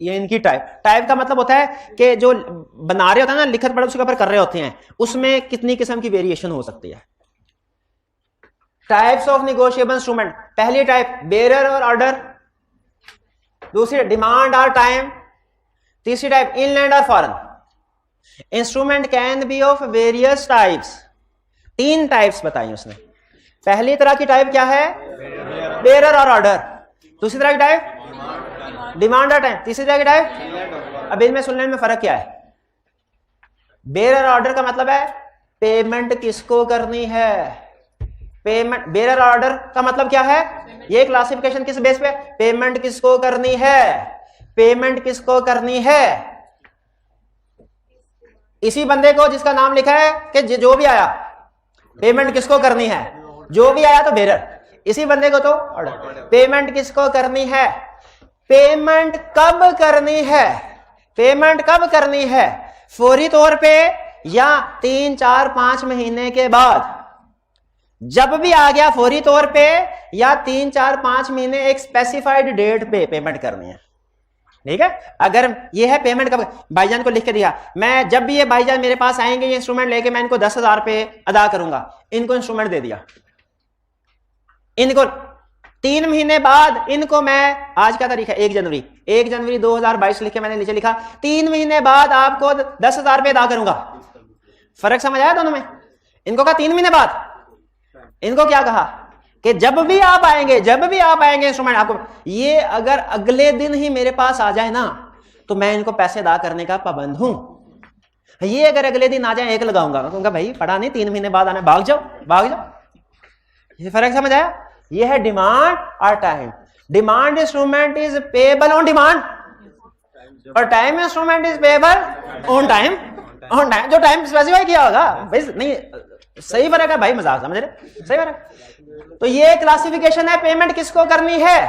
ये इनकी टाइप का मतलब होता है कि जो बना रहे होते हैं ना, लिखत पढ़त उसके ऊपर कर रहे होते हैं, उसमें कितनी किस्म की वेरिएशन हो सकती है। Types of negotiable instrument. पहली टाइप बेरर और ऑर्डर, दूसरी डिमांड और टाइम, तीसरी टाइप इनलैंड और foreign. Instrument can B of various types. 3 types बताई उसने। पहली तरह की टाइप क्या है? बेरर और ऑर्डर। दूसरी तरह की टाइप डिमांड और टाइम। तीसरी तरह की टाइप, अब इनमें सुनने में फर्क क्या है? बेरर ऑर्डर का मतलब है पेमेंट किसको करनी है। पेमेंट, बेरर ऑर्डर का मतलब क्या है? ये क्लासिफिकेशन किस बेस पे? पेमेंट किसको करनी है, पेमेंट किसको करनी है। इसी बंदे को जिसका नाम लिखा है कि जो भी आया पेमेंट किसको करनी है, जो भी आया तो बेरर, इसी बंदे को तो ऑर्डर। पेमेंट किसको करनी है, पेमेंट कब करनी है, पेमेंट कब करनी है, फौरी तौर पे या 3, 4, 5 महीने के बाद। जब भी आ गया फौरी तौर पे या 3, 4, 5 महीने एक स्पेसिफाइड डेट पे पेमेंट करनी है। ठीक है, अगर ये है पेमेंट कब, भाईजान को लिख के दिया, मैं जब भी ये भाईजान मेरे पास आएंगे ये इंस्ट्रूमेंट लेके मैं इनको 10,000 रुपए अदा करूंगा, इनको इंस्ट्रूमेंट दे दिया, इनको 3 महीने बाद इनको मैं, आज क्या तारीख है 1 जनवरी 2022 लिख के मैंने नीचे लिखा 3 महीने बाद आपको 10,000 रुपए अदा करूंगा। फर्क समझ आया दोनों में? इनको कहा 3 महीने बाद, इनको क्या कहा कि जब भी आप आएंगे इंस्ट्रूमेंट आपको, ये अगर अगले दिन ही मेरे पास आ जाए ना तो मैं इनको पैसे अदा करने का पाबंद हूं। ये अगर अगले दिन आ जाए 1 लगाऊंगा, क्योंकि भाई पढ़ा नहीं 3 महीने बाद आना, भाग जाओ। ये फर्क समझ आया? ये है डिमांड और time. Demand instrument is payable on demand और time instrument is payable on time. जो टाइम स्पेसिफाई किया होगा भाई, नहीं सही फर्क है भाई, मजाक समझ रहे, सही फर्क। तो ये क्लासिफिकेशन है पेमेंट किसको करनी है,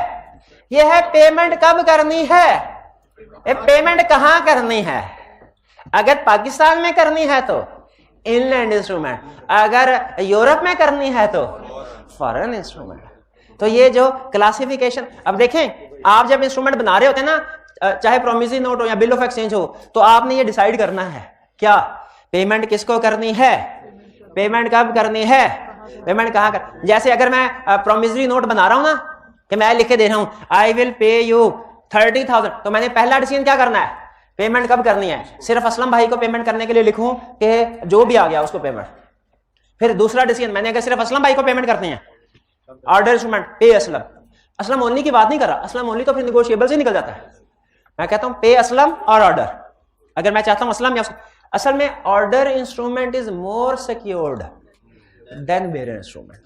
ये है पेमेंट कब करनी है, ये पेमेंट कहां करनी है। अगर पाकिस्तान में करनी है तो इनलैंड इंस्ट्रूमेंट, अगर यूरोप में करनी है तो फॉरेन इंस्ट्रूमेंट। तो ये जो क्लासिफिकेशन, अब देखें आप जब इंस्ट्रूमेंट बना रहे होते हैं ना, चाहे प्रोमिसरी नोट हो या बिल ऑफ एक्सचेंज हो, तो आपने ये डिसाइड करना है क्या पेमेंट किसको करनी है, पेमेंट कब करनी है, पेमेंट कहां कर। जैसे अगर मैं प्रोमिसरी नोट बना रहा हूं ना कि मैं लिख के दे रहा हूं आई विल पे यू 30,000, तो मैंने पहला डिसीजन क्या करना है, पेमेंट कब करनी है। सिर्फ असलम भाई को पेमेंट करने के लिए लिखूं कि जो भी आ गया उसको पेमेंट। फिर दूसरा डिसीजन मैंने अगर सिर्फ असलम भाई को पेमेंट करनी है, ऑर्डर इंस्ट्रूमेंट पे असलम। असलम ओनली की बात नहीं कर रहा, असलम ओनली तो फिर नेगोशिएबल से निकल जाता है। मैं कहता हूं पे असलम और ऑर्डर, अगर मैं चाहता हूं असलम या असल में order instrument is more secured than bearer instrument.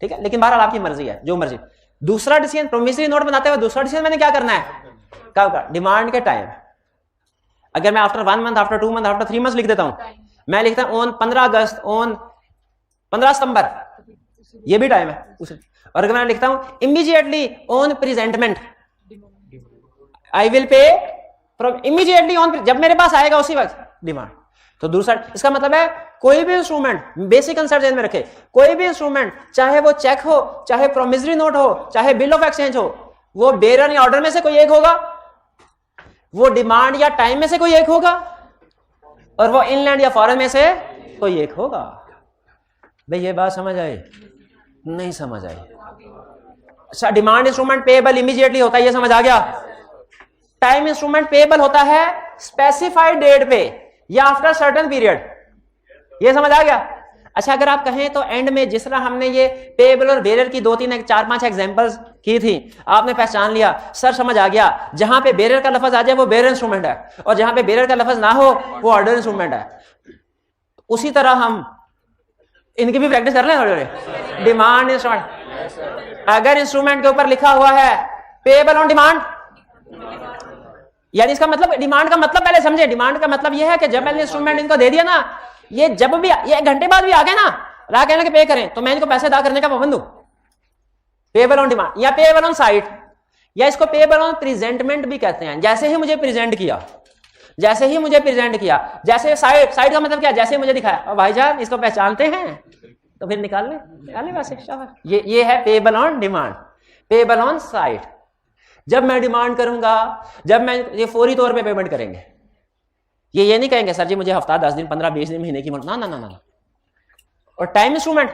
ठीक है, लेकिन बहरहाल आपकी मर्जी है, जो मर्जी। दूसरा डिसीजन प्रोमिसरी नोट बनाते हुए दूसरा डिसीजन मैंने क्या करना है, कब का, डिमांड के टाइम। अगर मैं after 1 month, after 2 month, after 3 month लिख देता हूं, मैं लिखता हूं ऑन 15 अगस्त, ऑन 15 सितंबर, ये भी टाइम है। और अगर मैं लिखता हूं immediately on presentment, I will पे इमीडिएटली ऑन, जब मेरे पास आएगा उसी वक्त डिमांड। तो दूसरा, इसका मतलब है कोई भी इंस्ट्रूमेंट, बेसिक कंसेप्ट ध्यान में रखे, कोई भी इंस्ट्रूमेंट चाहे वो चेक हो, चाहे प्रोमिसरी नोट हो, चाहे बिल ऑफ एक्सचेंज हो, वो बेरर या ऑर्डर में से कोई एक होगा, वो डिमांड या टाइम में से कोई एक होगा, और वो इनलैंड या फॉरेन में से कोई एक होगा। भाई ये बात समझ आई? नहीं समझ आई? अच्छा, डिमांड इंस्ट्रूमेंट पेएबल इमीडिएटली होता है, ये समझ आ गया। टाइम इंस्ट्रूमेंट पेएबल होता है स्पेसिफाइड डेट पे या आफ्टर सर्टेन पीरियड, ये समझ आ गया। अच्छा, अगर आप कहें तो एंड में जिस तरह हमने ये पेएबल और बेरर की 2, 3, 4, 5 एग्जांपल्स की थी, आपने पहचान लिया, सर समझ आ गया, जहां पे बेरर का लफ्ज आ जाए वो बेरर इंस्ट्रूमेंट है, और जहां पे बेरर का लफ्ज ना हो वो ऑर्डर इंस्ट्रूमेंट है। उसी तरह हम इनकी भी प्रैक्टिस कर लें। डिमांड इंस्ट्रूमेंट, अगर इंस्ट्रूमेंट के ऊपर लिखा हुआ है पेएबल ऑन डिमांड, यानी इसका मतलब, डिमांड का मतलब पहले समझे, डिमांड का मतलब यह है कि जब मैंने इंस्ट्रूमेंट इनको दे दिया ना, ये जब भी ये 1 घंटे बाद भी आ गए ना, ला कहने के पे करें, तो मैं इनको पैसे अदा करने का पाबंद हूं। पेएबल ऑन डिमांड या पेएबल ऑन साइट, या इसको पेएबल ऑन प्रेजेंटमेंट भी कहते हैं। जैसे ही मुझे प्रेजेंट किया, जैसे साइट का मतलब क्या, जैसे मुझे दिखाया, भाईजान इसको पहचानते हैं, तो फिर निकाल ले वैसे। ये है payable on demand. Payable on site, जब मैं डिमांड करूंगा, जब मैं ये फौरी तौर पे पेमेंट करेंगे, ये नहीं कहेंगे सर जी मुझे हफ्ता, 10 दिन, 15, 20 दिन, महीने की ना। और टाइम इंस्ट्रूमेंट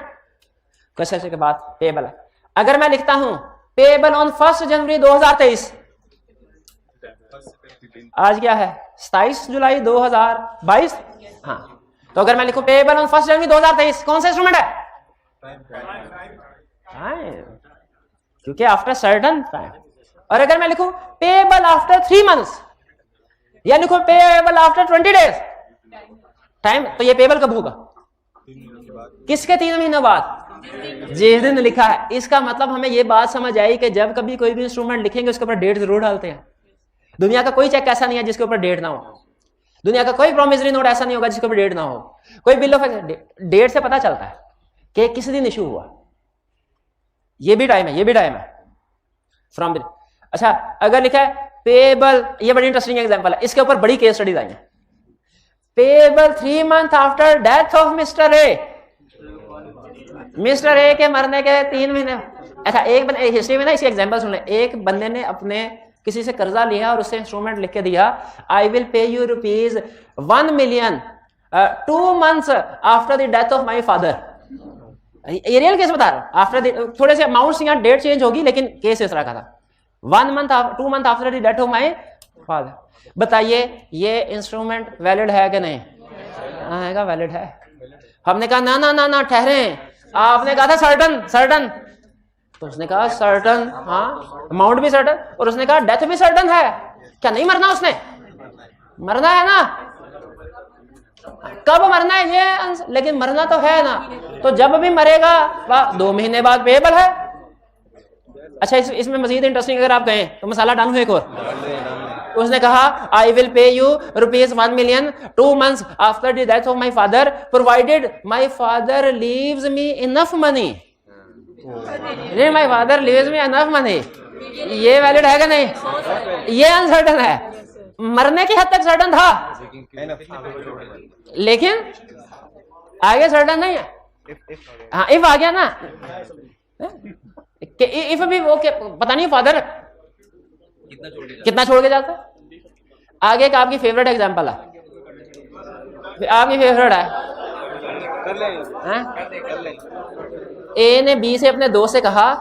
कैसे के बाद पेएबल है। अगर मैं लिखता हूं पेएबल ऑन 1 जनवरी 2023, आज क्या है 27 जुलाई 2022, हाँ, तो अगर मैं लिखूं पेएबल ऑन 1 जनवरी 2023, कौन सा इंस्ट्रूमेंट है, क्योंकि आफ्टर सर्टेन टाइम। और अगर मैं लिखूं पेएबल आफ्टर 3 मंथ्स, या लिखूं पेएबल आफ्टर 20 डेज टाइम, तो ये पेएबल कब होगा, किसके 3 महीनों बाद, जिस दिन लिखा है। इसका मतलब हमें ये बात समझ आई कि जब कभी कोई भी इंस्ट्रूमेंट लिखेंगे उसके ऊपर डेट जरूर डालते हैं। दुनिया का कोई चेक ऐसा नहीं है जिसके ऊपर डेट ना हो, दुनिया का कोई प्रोमिसरी नोट ऐसा नहीं होगा जिसके ऊपर डेट ना हो, कोई बिल ऑफ डेट से पता चलता है कि किस दिन इशू हुआ। ये भी टाइम है, फ्रॉम। अच्छा, अगर लिखा है पेएबल, ये बड़ी इंटरेस्टिंग एग्जांपल है, इसके ऊपर बड़ी केस स्टडीज आई है। Payable 3 month after death of mister A, mister A के मरने के 3 महीने, अच्छा एक हिस्ट्री में ना इसी एग्जांपल सुन ले, एक बंदे ने अपने किसी से कर्जा लिया और उससे इंस्ट्रूमेंट लिख के दिया, आई will pay you ₹1 million 2 months after the death of my father. ये रियल केस बता रहा, आफ्टर थोड़े से अमाउंट यहाँ डेट चेंज होगी लेकिन केस इस तरह का था, 2 month after the death of my father. बताइए ये इंस्ट्रूमेंट वैलिड है कि नहीं? हाँ वैलिड है। हमने कहा ना ना ना ना ठहरे, आपने कहा था सर्टन, तो उसने कहा सर्टन, हाँ अमाउंट भी सर्टन, और उसने कहा डेथ भी सर्टन है। क्या नहीं मरना उसने? मरना है ना, कब मरना है ये, लेकिन मरना तो है ना, तो जब भी मरेगा वाह 2 महीने बाद पेएबल है। अच्छा इसमें मजीद इंटरेस्टिंग अगर आप कहें तो मसाला डालूं एक और। उसने कहा आई will pay you ₹1 million 2 months after the death of my father provided my father leaves me enough money. My father leaves me enough money, ये वैलिड है कि नहीं? ये अनसर्टन है, मरने की हद तक सर्टन था लेकिन आगे सर्टन नहीं है। हाँ इफ आ गया ना, इफ भी वो पता नहीं फादर कितना छोड़ के जाता। आगे एक आपकी फेवरेट एग्जांपल है, आपकी फेवरेट है, ए ने बी से अपने दोस्त से कहा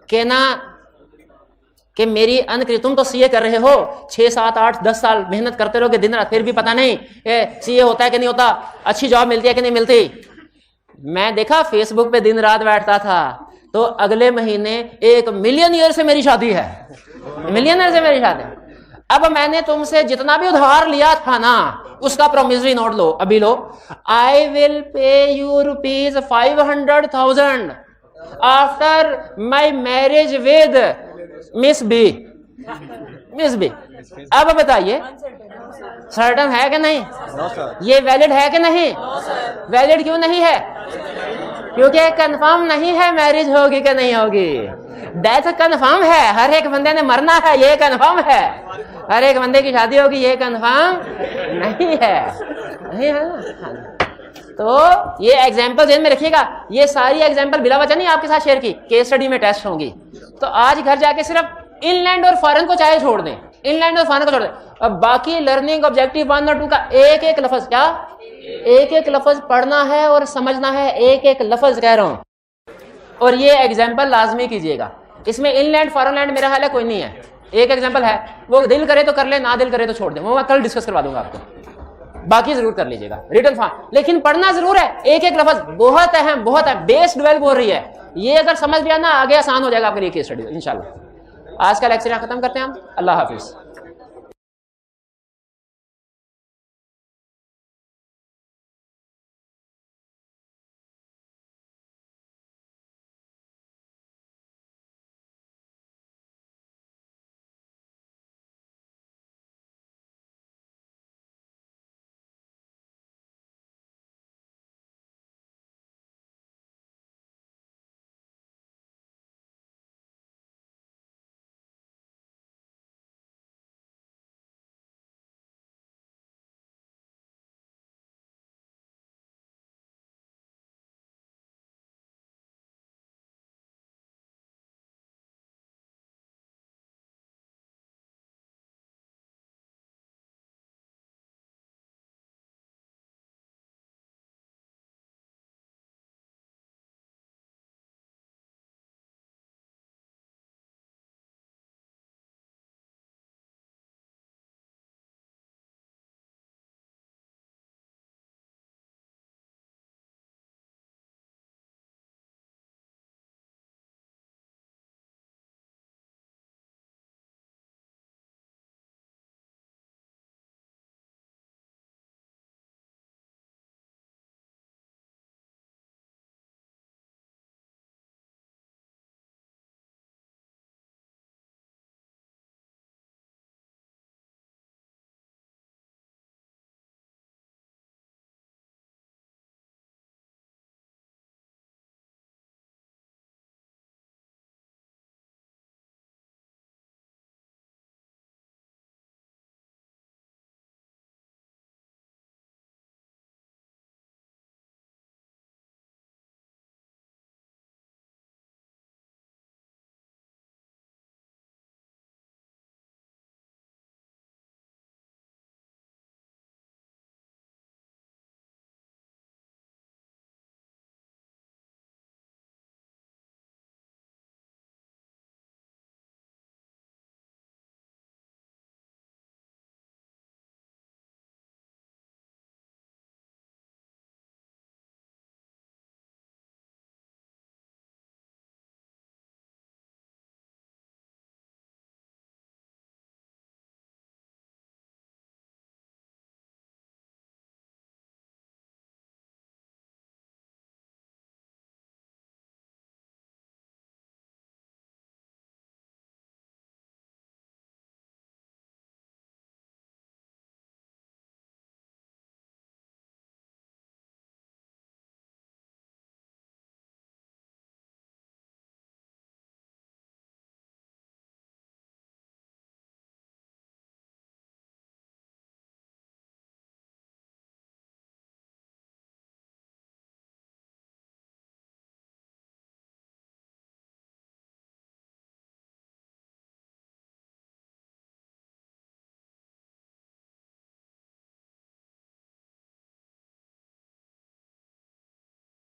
कि ना कि मेरी तुम तो सीए कर रहे हो, 6, 7, 8, 10 साल मेहनत करते रहोगे दिन रात, फिर भी पता नहीं सीए होता है कि नहीं होता, अच्छी जॉब मिलती है कि नहीं मिलती। मैं देखा फेसबुक पे दिन रात बैठता था, तो अगले महीने 1 मिलियनियर से मेरी शादी है, मिलियनियर से मेरी शादी। अब मैंने तुमसे जितना भी उधार लिया था ना उसका प्रोमिसरी नोट लो, अभी लो। I will pay you ₹500,000 after my marriage with miss B. अब बताइए सर्टन है कि नहीं? ये वैलिड है कि नहीं? वैलिड क्यों नहीं है? क्योंकि कंफर्म नहीं है मैरिज होगी कि नहीं होगी। डेथ कंफर्म है, हर एक बंदे ने मरना है ये कंफर्म है, हर एक बंदे की शादी होगी ये कंफर्म नहीं है, नहीं है ना। तो ये एग्जांपल ध्यान में रखिएगा, ये सारी एग्जांपल बिला वजह नहीं आपके साथ शेयर की, केस स्टडी में टेस्ट होंगी। तो आज घर जाके सिर्फ इनलैंड और फॉरेन को चाहे छोड़ दें, इनलैंड और फॉरेन को छोड़ दें, अब बाकी लर्निंग ऑब्जेक्टिव 1 और 2 का एक एक लफ्ज, क्या एक एक लफ्ज पढ़ना है और समझना है, एक एक लफ्ज कह रहा हूं। और ये एग्जाम्पल लाजमी कीजिएगा, इसमें इनलैंड फॉरेनलैंड मेरा हाल है कोई नहीं है, एक एग्जाम्पल है, वो दिल करे तो कर ले, ना दिल करे तो छोड़ दे, वो मैं कल डिस्कस करवा दूंगा आपको, बाकी जरूर कर लीजिएगा रिटन फॉर्म, लेकिन पढ़ना जरूर है, एक एक लफ्ज बहुत अहम, बहुत है, बेस डेवलप हो रही है, ये अगर समझ लिया ना आगे आसान हो जाएगा आपके लिए केस स्टडी इंशाल्लाह। आज का लेक्चर यहाँ खत्म करते हैं हम, अल्लाह हाफिज।